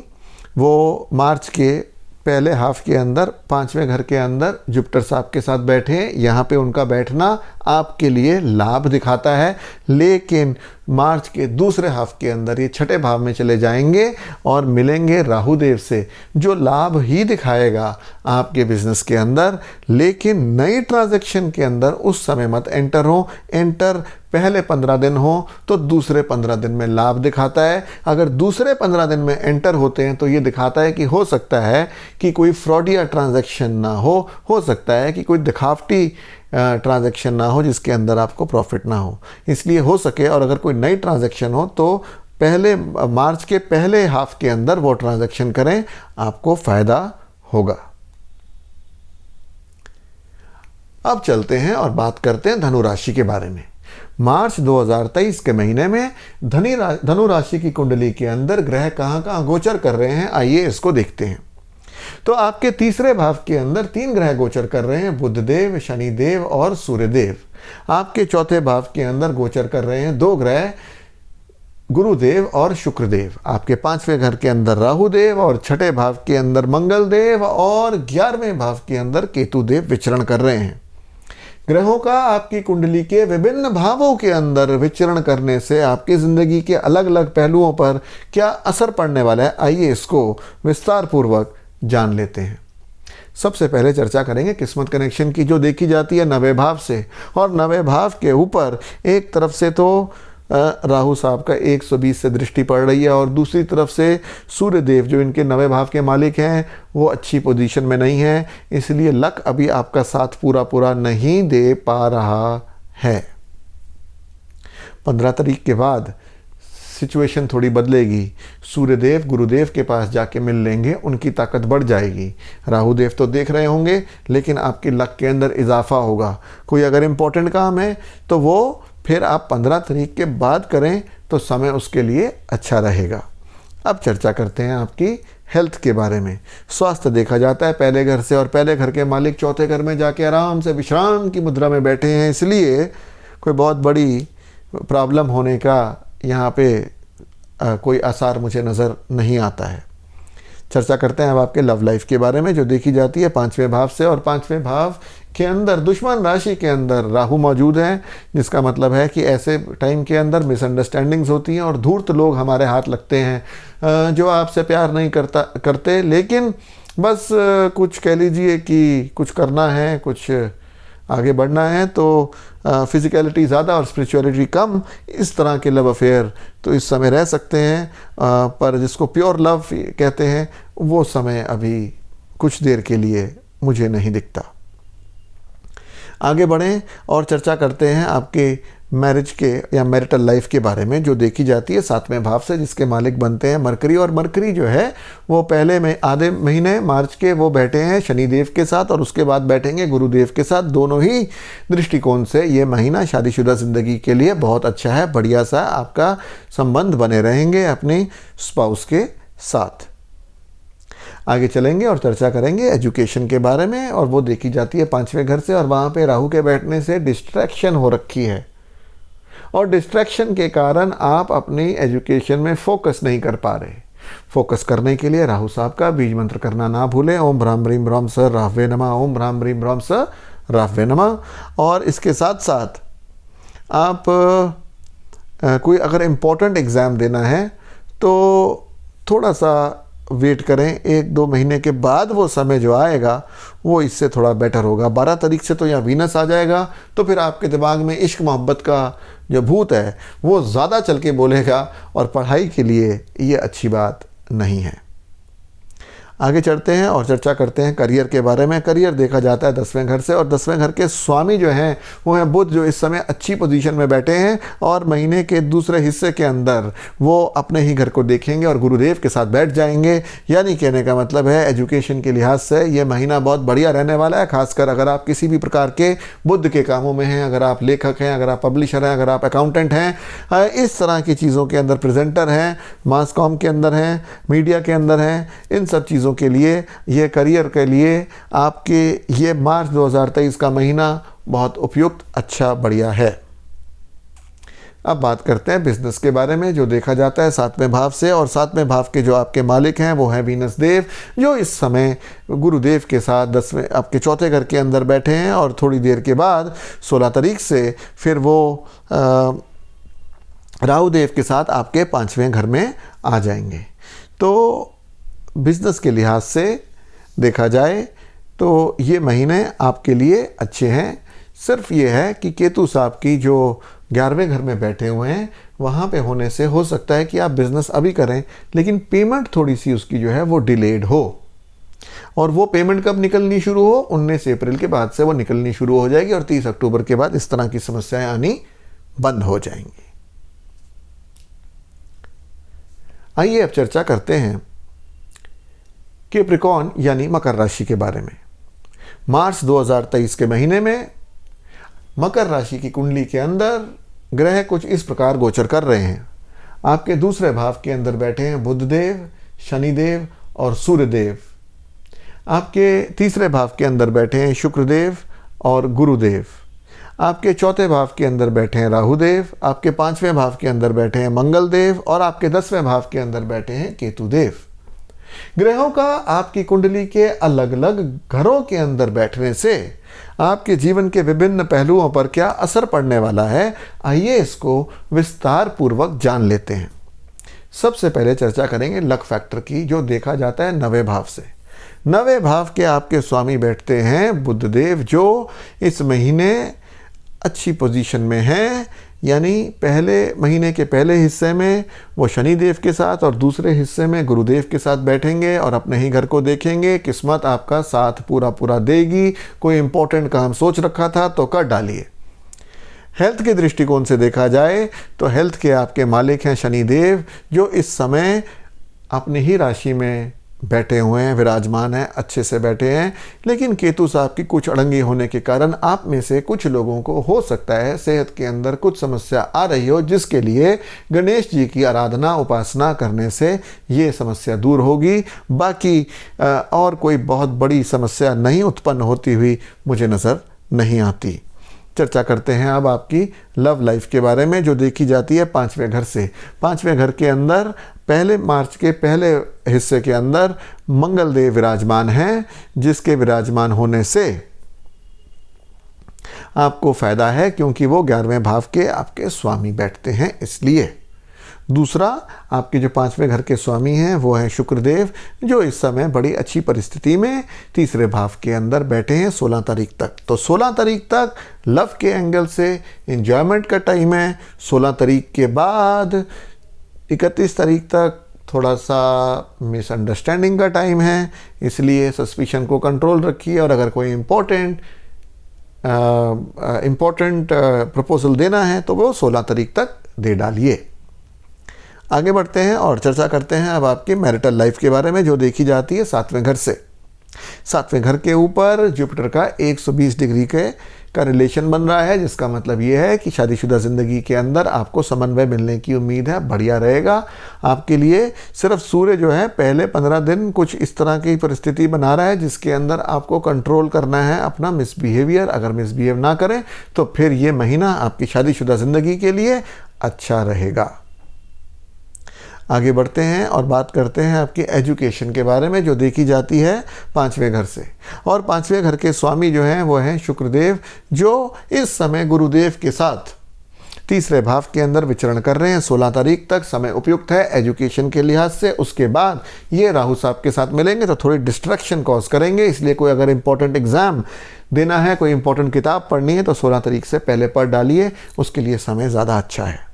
S1: वो मार्च के पहले हाफ के अंदर 5वें घर के अंदर जुपिटर साहब के साथ बैठे हैं। यहाँ पे उनका बैठना आपके लिए लाभ दिखाता है, लेकिन मार्च के दूसरे हाफ के अंदर ये 6ठे भाव में चले जाएंगे और मिलेंगे राहुदेव से, जो लाभ ही दिखाएगा आपके बिजनेस के अंदर। लेकिन नई ट्रांजैक्शन के अंदर उस समय मत एंटर हो। एंटर पहले 15 दिन हो तो दूसरे 15 दिन में लाभ दिखाता है। अगर दूसरे 15 दिन में एंटर होते हैं तो ये दिखाता है कि हो सकता है कि कोई फ्रॉडिया ट्रांजैक्शन ना हो सकता है कि कोई दिखावटी ट्रांजैक्शन ना हो जिसके अंदर आपको प्रॉफिट ना हो। इसलिए हो सके और अगर कोई नई ट्रांजैक्शन हो तो पहले मार्च के पहले हाफ के अंदर वो ट्रांजैक्शन करें, आपको फ़ायदा होगा। अब चलते हैं और बात करते हैं धनु राशि के बारे में। मार्च 2023 के महीने में धनु राशि की कुंडली के अंदर ग्रह कहाँ गोचर कर रहे हैं, आइए इसको देखते हैं। तो आपके तीसरे भाव के अंदर 3 ग्रह गोचर कर रहे हैं, बुधदेव, शनिदेव और सूर्यदेव। आपके चौथे भाव के अंदर गोचर कर रहे हैं 2 ग्रह, गुरुदेव और शुक्रदेव। आपके 5वें घर के अंदर राहुदेव और 6ठे भाव के अंदर मंगलदेव और 11वें भाव के अंदर केतुदेव विचरण कर रहे हैं। ग्रहों का आपकी कुंडली के विभिन्न भावों के अंदर विचरण करने से आपकी ज़िंदगी के अलग अलग पहलुओं पर क्या असर पड़ने वाला है, आइए इसको विस्तार पूर्वक जान लेते हैं। सबसे पहले चर्चा करेंगे किस्मत कनेक्शन की, जो देखी जाती है 9वें भाव से। और 9वें भाव के ऊपर एक तरफ से तो राहु साहब का 120 से दृष्टि पड़ रही है और दूसरी तरफ से सूर्यदेव जो इनके 9वें भाव के मालिक हैं वो अच्छी पोजीशन में नहीं है, इसलिए लक अभी आपका साथ पूरा नहीं दे पा रहा है। 15 तारीख के बाद सिचुएशन थोड़ी बदलेगी। सूर्यदेव गुरुदेव के पास जाके मिल लेंगे, उनकी ताकत बढ़ जाएगी। राहुदेव तो देख रहे होंगे, लेकिन आपकी लक के अंदर इजाफा होगा। कोई अगर इम्पोर्टेंट काम है तो वो फिर आप 15 तारीख के बाद करें तो समय उसके लिए अच्छा रहेगा। अब चर्चा करते हैं आपकी हेल्थ के बारे में। स्वास्थ्य देखा जाता है पहले घर से, और पहले घर के मालिक चौथे घर में जाके आराम से विश्राम की मुद्रा में बैठे हैं, इसलिए कोई बहुत बड़ी प्रॉब्लम होने का यहाँ पे कोई आसार मुझे नज़र नहीं आता है। चर्चा करते हैं अब आपके लव लाइफ के बारे में, जो देखी जाती है 5वें भाव से, और 5वें भाव के अंदर दुश्मन राशि के अंदर राहु मौजूद है, जिसका मतलब है कि ऐसे टाइम के अंदर मिसअंडरस्टैंडिंग्स होती हैं और धूर्त लोग हमारे हाथ लगते हैं, जो आपसे प्यार नहीं करते, लेकिन बस कुछ कह लीजिए कि कुछ करना है, कुछ आगे बढ़ना है, तो फिज़िकलिटी ज़्यादा और स्पिरिचुअलिटी कम, इस तरह के लव अफेयर तो इस समय रह सकते हैं, पर जिसको प्योर लव कहते हैं वो समय अभी कुछ देर के लिए मुझे नहीं दिखता। आगे बढ़ें और चर्चा करते हैं आपके मैरिज के या मैरिटल लाइफ के बारे में, जो देखी जाती है 7वें भाव से, जिसके मालिक बनते हैं मरकरी, और मरकरी जो है वो पहले में आधे महीने मार्च के वो बैठे हैं शनिदेव के साथ, और उसके बाद बैठेंगे गुरुदेव के साथ। दोनों ही दृष्टिकोण से ये महीना शादीशुदा ज़िंदगी के लिए बहुत अच्छा है, बढ़िया सा आपका संबंध बने रहेंगे अपनी स्पाउस के साथ। आगे चलेंगे और चर्चा करेंगे एजुकेशन के बारे में, और वो देखी जाती है 5वें घर से, और वहाँ पे राहु के बैठने से डिस्ट्रैक्शन हो रखी है, और डिस्ट्रैक्शन के कारण आप अपनी एजुकेशन में फोकस नहीं कर पा रहे। फोकस करने के लिए राहु साहब का बीज मंत्र करना ना भूलें, ओम भ्राम ह्रीम भ्राम स राहवे नमः, ओम भ्राम ह्रीम भ्राम स राहवे नमः। और इसके साथ साथ आप कोई अगर इम्पोर्टेंट एग्ज़ाम देना है तो थोड़ा सा वेट करें, 1-2 महीने के बाद वो समय जो आएगा वो इससे थोड़ा बेटर होगा। 12 तारीख से तो यहाँ वीनस आ जाएगा, तो फिर आपके दिमाग में इश्क मोहब्बत का जो भूत है वो ज़्यादा चल के बोलेगा, और पढ़ाई के लिए ये अच्छी बात नहीं है। आगे चढ़ते हैं और चर्चा करते हैं करियर के बारे में। करियर देखा जाता है 10वें घर से, और 10वें घर के स्वामी जो हैं वो हैं बुध, जो इस समय अच्छी पोजीशन में बैठे हैं, और महीने के दूसरे हिस्से के अंदर वो अपने ही घर को देखेंगे और गुरुदेव के साथ बैठ जाएंगे। यानी कहने का मतलब है एजुकेशन के लिहाज से ये महीना बहुत बढ़िया रहने वाला है, खासकर अगर आप किसी भी प्रकार के बुध के कामों में हैं, अगर आप लेखक हैं, अगर आप पब्लिशर हैं, अगर आप अकाउंटेंट हैं, इस तरह की चीज़ों के अंदर, प्रेजेंटर हैं, मास कॉम के अंदर हैं, मीडिया के अंदर हैं, इन सब चीज़ों के लिए, ये करियर के लिए आपके ये मार्च 2023 का महीना बहुत उपयुक्त, अच्छा, बढ़िया है। अब बात करते हैं बिजनेस के बारे में, जो देखा जाता है 7वें भाव से, और 7वें भाव के जो आपके मालिक हैं वो हैं वीनस देव, जो इस समय गुरुदेव के साथ 10वें आपके चौथे घर के अंदर बैठे हैं, और थोड़ी देर के बाद 16 तारीख से फिर वो राहु देव के साथ आपके 5वें घर में आ जाएंगे। तो बिजनेस के लिहाज से देखा जाए तो ये महीने आपके लिए अच्छे हैं। सिर्फ ये है कि केतु साहब की जो 11वें घर में बैठे हुए हैं वहाँ पे होने से हो सकता है कि आप बिज़नेस अभी करें, लेकिन पेमेंट थोड़ी सी उसकी जो है वो डिलेड हो, और वो पेमेंट कब निकलनी शुरू हो, 19 अप्रैल के बाद से वो निकलनी शुरू हो जाएगी, और 30 अक्टूबर के बाद इस तरह की समस्याएं आनी बंद हो जाएंगी। आइए अब चर्चा करते हैं कैप्रिकॉर्न यानी मकर राशि के बारे में। मार्च 2023 के महीने में मकर राशि की कुंडली के अंदर ग्रह कुछ इस प्रकार गोचर कर रहे हैं। आपके दूसरे भाव के अंदर बैठे हैं बुधदेव, शनिदेव और सूर्यदेव। आपके तीसरे भाव के अंदर बैठे हैं शुक्रदेव और गुरुदेव। आपके चौथे भाव के अंदर बैठे हैं राहुदेव। आपके 5वें भाव के अंदर बैठे हैं मंगलदेव, और आपके 10वें भाव के अंदर बैठे हैं केतुदेव। ग्रहों का आपकी कुंडली के अलग अलग घरों के अंदर बैठने से आपके जीवन के विभिन्न पहलुओं पर क्या असर पड़ने वाला है, आइए इसको विस्तार पूर्वक जान लेते हैं। सबसे पहले चर्चा करेंगे लक फैक्टर की, जो देखा जाता है 9वें भाव से। 9वें भाव के आपके स्वामी बैठते हैं बुधदेव, जो इस महीने अच्छी पोजीशन में हैं, यानी पहले महीने के पहले हिस्से में वो शनिदेव के साथ और दूसरे हिस्से में गुरुदेव के साथ बैठेंगे और अपने ही घर को देखेंगे। किस्मत आपका साथ पूरा पूरा देगी। कोई इंपॉर्टेंट काम सोच रखा था तो कर डालिए। हेल्थ के दृष्टिकोण से देखा जाए तो हेल्थ के आपके मालिक हैं शनिदेव, जो इस समय अपनी ही राशि में बैठे हुए हैं, विराजमान हैं, अच्छे से बैठे हैं। लेकिन केतु साहब की कुछ अड़ंगी होने के कारण आप में से कुछ लोगों को हो सकता है सेहत के अंदर कुछ समस्या आ रही हो, जिसके लिए गणेश जी की आराधना उपासना करने से ये समस्या दूर होगी। बाकी और कोई बहुत बड़ी समस्या नहीं उत्पन्न होती हुई मुझे नज़र नहीं आती। चर्चा करते हैं अब आपकी लव लाइफ के बारे में, जो देखी जाती है 5वें घर से। 5वें घर के अंदर पहले मार्च के पहले हिस्से के अंदर मंगल देव विराजमान हैं, जिसके विराजमान होने से आपको फायदा है, क्योंकि वो 11वें भाव के आपके स्वामी बैठते हैं। इसलिए दूसरा, आपके जो 5वें घर के स्वामी हैं वो हैं शुक्रदेव, जो इस समय बड़ी अच्छी परिस्थिति में 3रे भाव के अंदर बैठे हैं 16 तारीख तक। तो 16 तारीख तक लव के एंगल से एंजॉयमेंट का टाइम है। 16 तारीख के बाद 31 तारीख तक थोड़ा सा मिसअंडरस्टैंडिंग का टाइम है, इसलिए सस्पिशन को कंट्रोल रखिए। और अगर कोई इम्पोर्टेंट प्रपोजल देना है तो वो 16 तारीख तक दे डालिए। आगे बढ़ते हैं और चर्चा करते हैं अब आपके मैरिटल लाइफ के बारे में, जो देखी जाती है 7वें घर से। 7वें घर के ऊपर जुपिटर का 120 डिग्री का रिलेशन बन रहा है, जिसका मतलब ये है कि शादीशुदा ज़िंदगी के अंदर आपको समन्वय मिलने की उम्मीद है, बढ़िया रहेगा आपके लिए। सिर्फ सूर्य जो है पहले 15 दिन कुछ इस तरह की परिस्थिति बना रहा है, जिसके अंदर आपको कंट्रोल करना है अपना मिसबिहेवियर। अगर मिसबिहेव ना करें तो फिर ये महीना आपकी शादीशुदा ज़िंदगी के लिए अच्छा रहेगा। आगे बढ़ते हैं और बात करते हैं आपकी एजुकेशन के बारे में, जो देखी जाती है 5वें घर से। और 5वें घर के स्वामी जो हैं वो हैं शुक्रदेव, जो इस समय गुरुदेव के साथ 3रे भाव के अंदर विचरण कर रहे हैं 16 तारीख तक। समय उपयुक्त है एजुकेशन के लिहाज से। उसके बाद ये राहु साहब के साथ मिलेंगे तो थोड़ी डिस्ट्रैक्शन कॉज करेंगे, इसलिए कोई अगर इंपॉर्टेंट एग्जाम देना है, कोई इंपॉर्टेंट किताब पढ़नी है तो 16 तारीख से पहले पढ़ डालिए, उसके लिए समय ज़्यादा अच्छा है।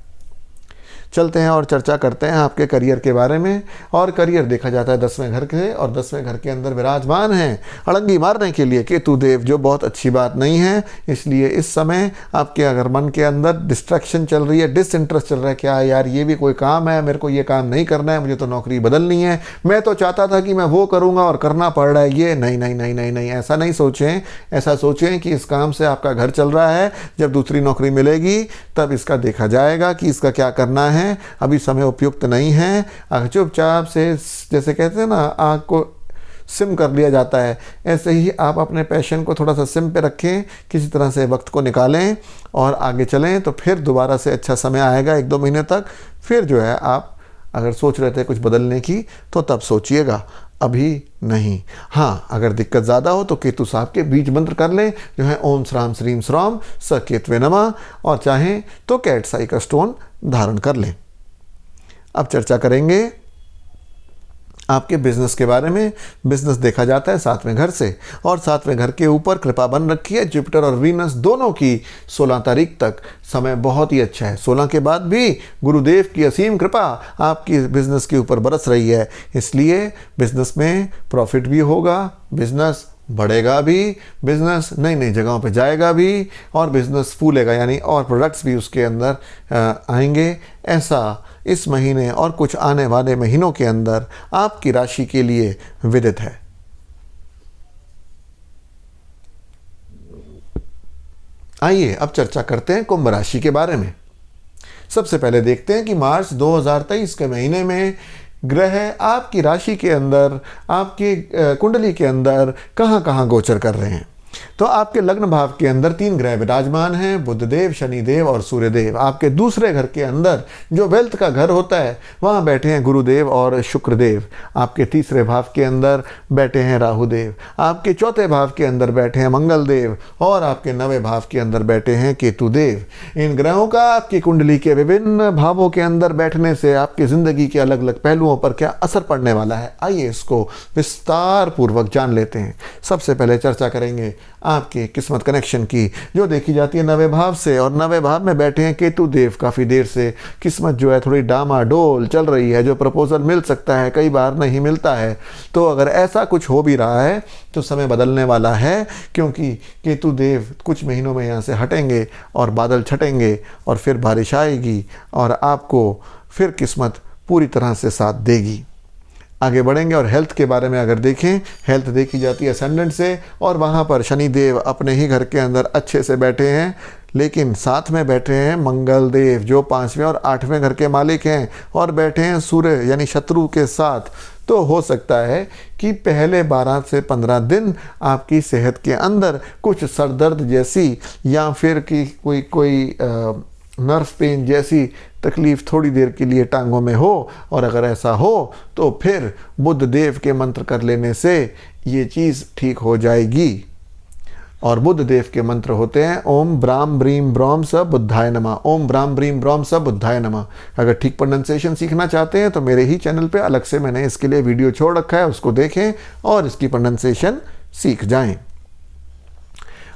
S1: चलते हैं और चर्चा करते हैं आपके करियर के बारे में। और करियर देखा जाता है 10वें घर के, और 10वें घर के अंदर विराजमान हैं अड़ंगी मारने के लिए केतु देव, जो बहुत अच्छी बात नहीं है। इसलिए इस समय आपके अगर मन के अंदर डिस्ट्रैक्शन चल रही है, डिसइंटरेस्ट चल रहा है, क्या यार ये भी कोई काम है, मेरे को ये काम नहीं करना है, मुझे तो नौकरी बदलनी है, मैं तो चाहता था कि मैं वो करूँगा और करना पड़ रहा है ये, नहीं नहीं नहीं नहीं नहीं, ऐसा नहीं सोचें। ऐसा सोचें कि इस काम से आपका घर चल रहा है, जब दूसरी नौकरी मिलेगी तब इसका देखा जाएगा कि इसका क्या करना है, अभी समय उपयुक्त नहीं है। अगर चुपचाप से, जैसे कहते हैं ना, आग को सिम कर लिया जाता है, ऐसे ही आप अपने पैशन को थोड़ा सा सिम पे रखें, किसी तरह से वक्त को निकालें और आगे चलें, तो फिर दोबारा से अच्छा समय आएगा 1-2 महीने तक। फिर जो है आप अगर सोच रहे थे कुछ बदलने की तो तब सोचिएगा, अभी नहीं। हाँ, अगर दिक्कत ज़्यादा हो तो केतु साहब के बीज मंत्र कर लें, जो है ओम श्राम श्रीम श्राम स केतवे नमः, और चाहें तो कैट्स आई का स्टोन धारण कर लें। अब चर्चा करेंगे आपके बिजनेस के बारे में। बिजनेस देखा जाता है 7वें घर से, और 7वें घर के ऊपर कृपा बन रखी है जुपिटर और वीनस दोनों की 16 तारीख तक। समय बहुत ही अच्छा है। 16 के बाद भी गुरुदेव की असीम कृपा आपकी बिजनेस के ऊपर बरस रही है, इसलिए बिजनेस में प्रॉफिट भी होगा, बिजनेस बढ़ेगा भी, बिजनेस नई नई जगहों पे जाएगा भी, और बिजनेस फूलेगा, यानी और प्रोडक्ट्स भी उसके अंदर आएंगे। ऐसा इस महीने और कुछ आने वाले महीनों के अंदर आपकी राशि के लिए विदित है। आइए अब चर्चा करते हैं कुंभ राशि के बारे में। सबसे पहले देखते हैं कि मार्च 2023 के महीने में ग्रह आपकी राशि के अंदर, आपकी कुंडली के अंदर कहां कहां गोचर कर रहे हैं। तो आपके लग्न भाव के अंदर 3 ग्रह विराजमान हैं, बुधदेव, शनिदेव और सूर्यदेव। आपके दूसरे घर के अंदर जो वेल्थ का घर होता है वहाँ बैठे हैं गुरुदेव और शुक्रदेव। आपके तीसरे भाव के अंदर बैठे हैं राहुदेव। आपके चौथे भाव के अंदर बैठे हैं मंगलदेव, और आपके 9वें भाव के अंदर बैठे हैं केतुदेव। इन ग्रहों का आपकी कुंडली के विभिन्न भावों के अंदर बैठने से आपकी ज़िंदगी के अलग अलग पहलुओं पर क्या असर पड़ने वाला है, आइए इसको विस्तार पूर्वक जान लेते हैं। सबसे पहले चर्चा करेंगे आपके किस्मत कनेक्शन की, जो देखी जाती है 9वें भाव से, और 9वें भाव में बैठे हैं केतु देव। काफ़ी देर से किस्मत जो है थोड़ी डामाडोल चल रही है, जो प्रपोजल मिल सकता है कई बार नहीं मिलता है। तो अगर ऐसा कुछ हो भी रहा है तो समय बदलने वाला है, क्योंकि केतु देव कुछ महीनों में यहाँ से हटेंगे और बादल छटेंगे और फिर बारिश आएगी और आपको फिर किस्मत पूरी तरह से साथ देगी। आगे बढ़ेंगे और हेल्थ के बारे में अगर देखें, हेल्थ देखी जाती है असेंडेंट से, और वहाँ पर शनि देव अपने ही घर के अंदर अच्छे से बैठे हैं, लेकिन साथ में बैठे हैं मंगल देव जो 5वें और 8वें घर के मालिक हैं, और बैठे हैं सूर्य यानी शत्रु के साथ। तो हो सकता है कि पहले 12 से 15 दिन आपकी सेहत के अंदर कुछ सरदर्द जैसी या फिर कि कोई नर्व पेन जैसी तकलीफ़ थोड़ी देर के लिए टांगों में हो, और अगर ऐसा हो तो फिर बुध देव के मंत्र कर लेने से ये चीज़ ठीक हो जाएगी। और बुध देव के मंत्र होते हैं ओम ब्राम ब्रीम ब्रॉम स बुद्धाय नमः, ओम ब्राम ब्रीम ब्रॉम स बुद्धाय नमः। अगर ठीक प्रोनाउंसिएशन सीखना चाहते हैं तो मेरे ही चैनल पे अलग से मैंने इसके लिए वीडियो छोड़ रखा है, उसको देखें और इसकी प्रोनाउंसिएशन सीख जाएं।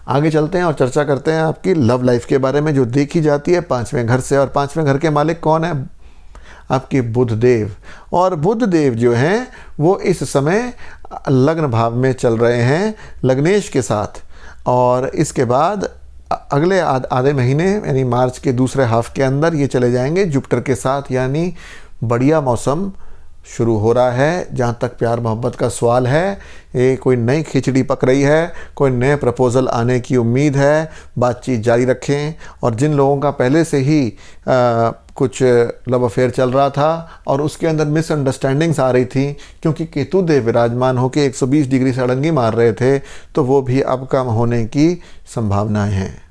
S1: आगे चलते हैं और चर्चा करते हैं आपकी लव लाइफ के बारे में, जो देखी जाती है 5वें घर से। और 5वें घर के मालिक कौन है? आपके बुध देव। और बुध देव जो हैं वो इस समय लग्न भाव में चल रहे हैं लग्नेश के साथ, और इसके बाद अगले आधे महीने यानी मार्च के दूसरे हाफ के अंदर ये चले जाएंगे जुपिटर के साथ, यानी बढ़िया मौसम शुरू हो रहा है। जहाँ तक प्यार मोहब्बत का सवाल है, ये कोई नई खिचड़ी पक रही है, कोई नए प्रपोज़ल आने की उम्मीद है, बातचीत जारी रखें। और जिन लोगों का पहले से ही कुछ लव अफेयर चल रहा था और उसके अंदर मिसअंडरस्टैंडिंग्स आ रही थी क्योंकि केतु देव विराजमान होकर 120 डिग्री से अड़ंगी मार रहे थे, तो वो भी अब कम होने की संभावनाएं हैं।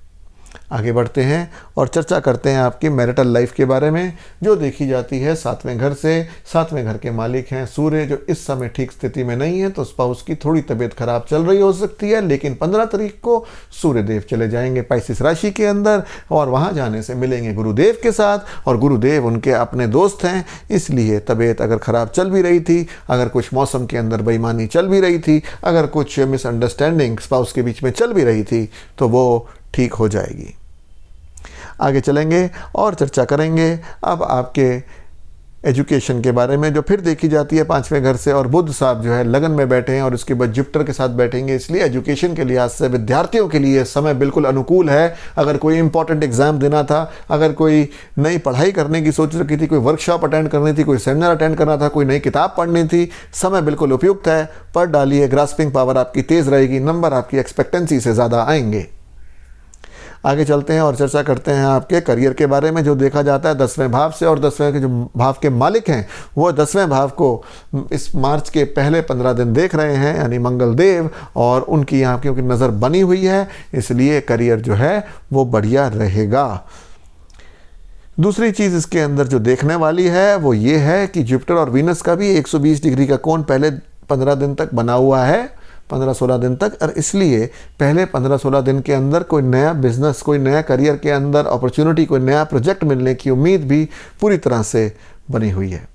S1: आगे बढ़ते हैं और चर्चा करते हैं आपकी मैरिटल लाइफ के बारे में, जो देखी जाती है 7वें घर से। 7वें घर के मालिक हैं सूर्य, जो इस समय ठीक स्थिति में नहीं है, तो स्पाउस की थोड़ी तबीयत खराब चल रही हो सकती है। लेकिन 15 तारीख को सूर्य देव चले जाएंगे पाइसिस राशि के अंदर, और वहाँ जाने से मिलेंगे गुरुदेव के साथ, और गुरुदेव उनके अपने दोस्त हैं। इसलिए तबीयत अगर ख़राब चल भी रही थी, अगर कुछ मौसम के अंदर बेईमानी चल भी रही थी, अगर कुछ मिसअंडरस्टैंडिंग स्पाउस के बीच में चल भी रही थी, तो वो ठीक हो जाएगी। आगे चलेंगे और चर्चा करेंगे अब आपके एजुकेशन के बारे में, जो फिर देखी जाती है 5वें घर से। और बुध साहब जो है लगन में बैठे हैं और उसके बाद जुपिटर के साथ बैठेंगे, इसलिए एजुकेशन के लिहाज से विद्यार्थियों के लिए समय बिल्कुल अनुकूल है। अगर कोई इंपॉर्टेंट एग्जाम देना था, अगर कोई नई पढ़ाई करने की सोच रखी थी, कोई वर्कशॉप अटेंड करनी थी, कोई सेमिनार अटेंड करना था, कोई नई किताब पढ़नी थी, समय बिल्कुल उपयुक्त है। पढ़ डालिए, ग्रास्पिंग पावर आपकी तेज़ रहेगी, नंबर आपकी एक्सपेक्टेंसी से ज़्यादा आएंगे। आगे चलते हैं और चर्चा करते हैं आपके करियर के बारे में, जो देखा जाता है 10वें भाव से। और 10वें के जो भाव के मालिक हैं वो 10वें भाव को इस मार्च के पहले 15 दिन देख रहे हैं, यानी मंगल देव, और उनकी यहाँ क्योंकि नज़र बनी हुई है, इसलिए करियर जो है वो बढ़िया रहेगा। दूसरी चीज़ इसके अंदर जो देखने वाली है वो ये है कि जुपिटर और वीनस का भी 120 डिग्री का कोण पहले 15 दिन तक बना हुआ है, 15-16 दिन तक। और इसलिए पहले 15-16 दिन के अंदर कोई नया बिजनेस, कोई नया करियर के अंदर अपॉर्चुनिटी, कोई नया प्रोजेक्ट मिलने की उम्मीद भी पूरी तरह से बनी हुई है।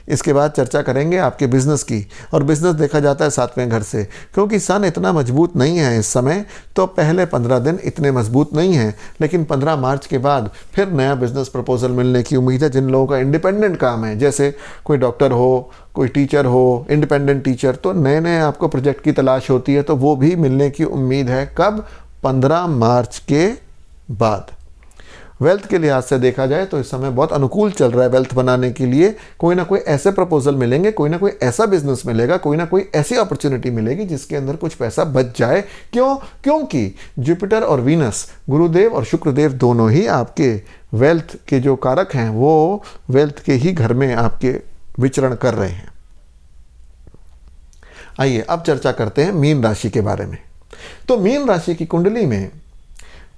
S1: इसके बाद चर्चा करेंगे आपके बिज़नेस की, और बिज़नेस देखा जाता है 7वें घर से। क्योंकि सन इतना मजबूत नहीं है इस समय, तो पहले 15 दिन इतने मजबूत नहीं हैं, लेकिन 15 मार्च के बाद फिर नया बिज़नेस प्रपोजल मिलने की उम्मीद है। जिन लोगों का इंडिपेंडेंट काम है, जैसे कोई डॉक्टर हो, कोई टीचर हो, इंडिपेंडेंट टीचर, तो नए नए आपको प्रोजेक्ट की तलाश होती है, तो वो भी मिलने की उम्मीद है। कब? 15 मार्च के बाद। वेल्थ के लिहाज से देखा जाए तो इस समय बहुत अनुकूल चल रहा है वेल्थ बनाने के लिए। कोई ना कोई ऐसे प्रपोजल मिलेंगे, कोई ना कोई ऐसा बिजनेस मिलेगा, कोई ना कोई ऐसी अपॉर्चुनिटी मिलेगी जिसके अंदर कुछ पैसा बच जाए। क्यों? क्योंकि जुपिटर और वीनस, गुरुदेव और शुक्रदेव, दोनों ही आपके वेल्थ के जो कारक हैं वो वेल्थ के ही घर में आपके विचरण कर रहे हैं। आइए अब चर्चा करते हैं मीन राशि के बारे में। तो मीन राशि की कुंडली में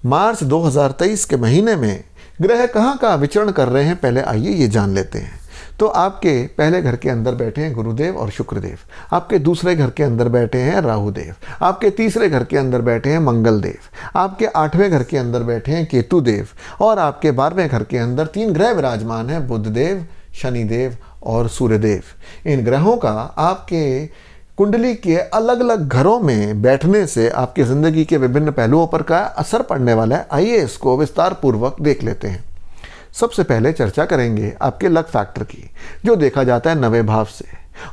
S1: मार्च 2023 के महीने में ग्रह कहाँ कहाँ विचरण कर रहे हैं, पहले आइए ये जान लेते हैं। तो आपके पहले घर के अंदर बैठे हैं गुरुदेव और शुक्रदेव, आपके दूसरे घर के अंदर बैठे हैं राहु देव, आपके तीसरे घर के अंदर बैठे हैं मंगल देव, आपके 8वें घर के अंदर बैठे हैं केतु देव, और आपके 12वें घर के अंदर 3 ग्रह विराजमान हैं, बुध देव, शनि देव और सूर्य देव। इन ग्रहों का आपके कुंडली के अलग अलग घरों में बैठने से आपकी ज़िंदगी के विभिन्न पहलुओं पर क्या असर पड़ने वाला है, आइए इसको विस्तार पूर्वक देख लेते हैं। सबसे पहले चर्चा करेंगे आपके लक फैक्टर की, जो देखा जाता है 9वें भाव से।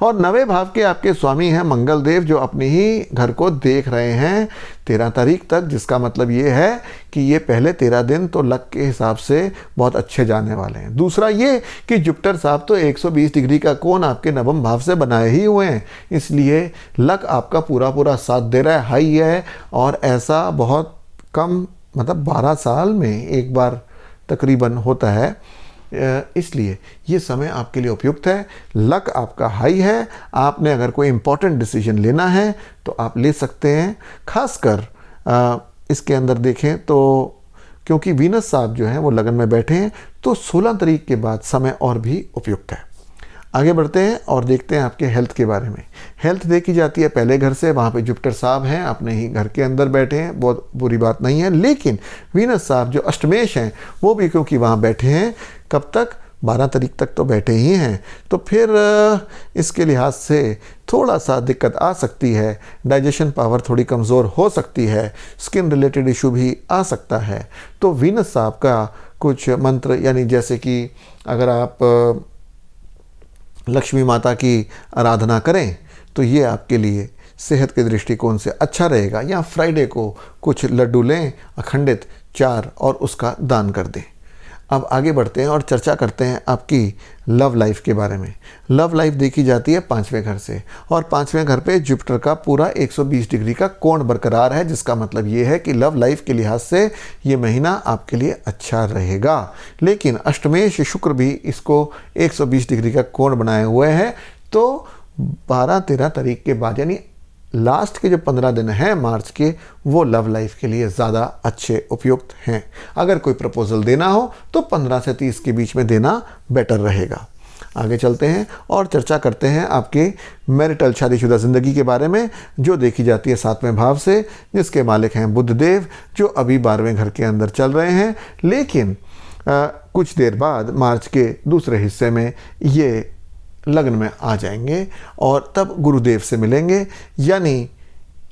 S1: और 9वें भाव के आपके स्वामी हैं मंगल देव, जो अपने ही घर को देख रहे हैं 13 तारीख तक, जिसका मतलब ये है कि ये पहले 13 दिन तो लक के हिसाब से बहुत अच्छे जाने वाले हैं। दूसरा ये कि जुपिटर साहब तो 120 डिग्री का कोण आपके 9वें भाव से बनाए ही हुए हैं, इसलिए लक आपका पूरा पूरा साथ दे रहा है, हाई है। और ऐसा बहुत कम, मतलब 12 साल में एक बार तकरीबन होता है, इसलिए ये समय आपके लिए उपयुक्त है। लक आपका हाई है। आपने अगर कोई इम्पोर्टेंट डिसीजन लेना है तो आप ले सकते हैं। खासकर इसके अंदर देखें तो क्योंकि वीनस साहब जो हैं वो लगन में बैठे हैं, तो 16 तारीख के बाद समय और भी उपयुक्त है। आगे बढ़ते हैं और देखते हैं आपके हेल्थ के बारे में। हेल्थ देखी जाती है पहले घर से, वहाँ पे जुपिटर साहब हैं, अपने ही घर के अंदर बैठे हैं, बहुत बुरी बात नहीं है। लेकिन वीनस साहब जो अष्टमेश हैं वो भी क्योंकि वहाँ बैठे हैं, कब तक, 12 तारीख तक तो बैठे ही हैं, तो फिर इसके लिहाज से थोड़ा सा दिक्कत आ सकती है। डाइजेशन पावर थोड़ी कमज़ोर हो सकती है, स्किन रिलेटेड इशू भी आ सकता है। तो वीनस साहब का कुछ मंत्र, यानी जैसे कि अगर आप लक्ष्मी माता की आराधना करें तो ये आपके लिए सेहत के दृष्टिकोण से अच्छा रहेगा। या फ्राइडे को कुछ लड्डू लें अखंडित 4 और उसका दान कर दें। अब आगे बढ़ते हैं और चर्चा करते हैं आपकी लव लाइफ के बारे में। लव लाइफ देखी जाती है 5वें घर से, और 5वें घर पे जुपिटर का पूरा 120 डिग्री का कोण बरकरार है, जिसका मतलब ये है कि लव लाइफ के लिहाज से ये महीना आपके लिए अच्छा रहेगा। लेकिन अष्टमेश शुक्र भी इसको 120 डिग्री का कोण बनाए हुए हैं, तो 12-13 तारीख के बाद, यानी लास्ट के जो 15 दिन हैं मार्च के, वो लव लाइफ के लिए ज़्यादा अच्छे उपयुक्त हैं। अगर कोई प्रपोजल देना हो तो 15 से 30 के बीच में देना बेटर रहेगा। आगे चलते हैं और चर्चा करते हैं आपके मैरिटल शादीशुदा ज़िंदगी के बारे में, जो देखी जाती है 7वें भाव से, जिसके मालिक हैं बुध देव, जो अभी 12वें घर के अंदर चल रहे हैं। लेकिन कुछ देर बाद मार्च के दूसरे हिस्से में ये लगन में आ जाएंगे और तब गुरुदेव से मिलेंगे। यानी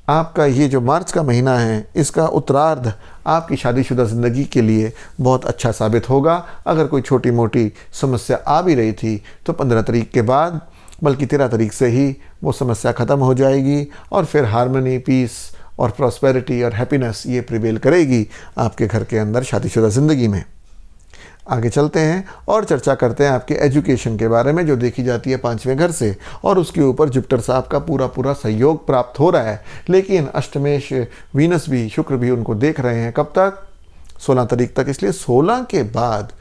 S1: आपका ये जो मार्च का महीना है, इसका उत्तरार्ध आपकी शादीशुदा ज़िंदगी के लिए बहुत अच्छा साबित होगा। अगर कोई छोटी मोटी समस्या आ भी रही थी तो 15 तारीख के बाद, बल्कि 13 तारीख से ही वो समस्या ख़त्म हो जाएगी, और फिर हार्मनी, पीस और प्रॉस्पेरिटी और हैप्पीनेस ये प्रिवेल करेगी आपके घर के अंदर शादीशुदा ज़िंदगी में। आगे चलते हैं और चर्चा करते हैं आपके एजुकेशन के बारे में, जो देखी जाती है 5वें घर से, और उसके ऊपर जुपिटर साहब का पूरा पूरा सहयोग प्राप्त हो रहा है। लेकिन अष्टमेश वीनस भी, शुक्र भी उनको देख रहे हैं, कब तक, 16 तारीख तक। इसलिए 16 के बाद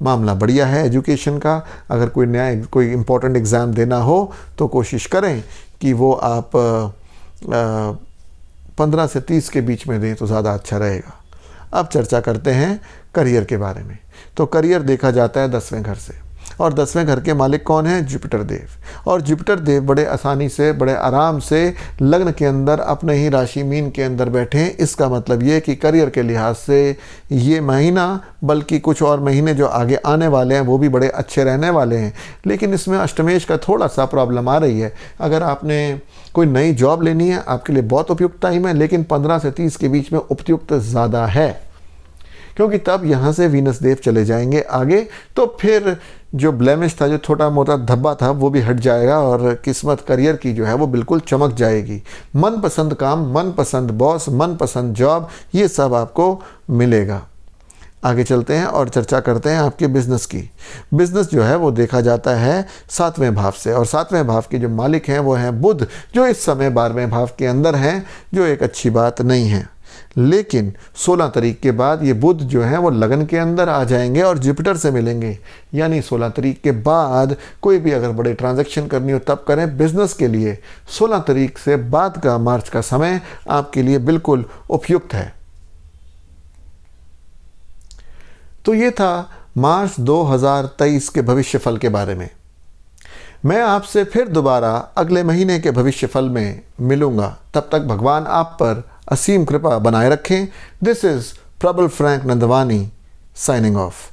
S1: मामला बढ़िया है एजुकेशन का। अगर कोई इम्पोर्टेंट एग्ज़ाम देना हो तो कोशिश करें कि वो आप 15 से 30 के बीच में दें तो ज़्यादा अच्छा रहेगा। अब चर्चा करते हैं करियर के बारे में। तो करियर देखा जाता है 10वें घर से, और 10वें घर के मालिक कौन है, जुपिटर देव। और जुपिटर देव बड़े आसानी से, बड़े आराम से लग्न के अंदर अपने ही राशि मीन के अंदर बैठे हैं। इसका मतलब ये कि करियर के लिहाज से ये महीना, बल्कि कुछ और महीने जो आगे आने वाले हैं वो भी बड़े अच्छे रहने वाले हैं। लेकिन इसमें अष्टमेश का थोड़ा सा प्रॉब्लम आ रही है। अगर आपने कोई नई जॉब लेनी है, आपके लिए बहुत उपयुक्त टाइम है, लेकिन 15 से 30 के बीच में उपयुक्त ज़्यादा है, क्योंकि तब यहाँ से वीनस देव चले जाएंगे आगे। तो फिर जो ब्लेमिश था, जो छोटा मोटा धब्बा था, वो भी हट जाएगा और किस्मत करियर की जो है वो बिल्कुल चमक जाएगी। मनपसंद काम, मनपसंद बॉस, मनपसंद जॉब, ये सब आपको मिलेगा। आगे चलते हैं और चर्चा करते हैं आपके बिज़नेस की। बिज़नेस जो है वो देखा जाता है 7वें भाव से, और 7वें भाव के जो मालिक हैं वो हैं बुध, जो इस समय 12वें भाव के अंदर हैं, जो एक अच्छी बात नहीं है। लेकिन 16 तारीख के बाद ये बुध जो है वो लगन के अंदर आ जाएंगे और जुपिटर से मिलेंगे। यानी 16 तारीख के बाद कोई भी अगर बड़े ट्रांजैक्शन करनी हो तब करें। बिजनेस के लिए 16 तारीख से बाद का मार्च का समय आपके लिए बिल्कुल उपयुक्त है। तो ये था मार्च 2023 के भविष्यफल के बारे में। मैं आपसे फिर दोबारा अगले महीने के भविष्यफल में मिलूंगा। तब तक भगवान आप पर असीम कृपा बनाए रखें। दिस इज प्रबल फ्रैंक नंदवानी साइनिंग ऑफ।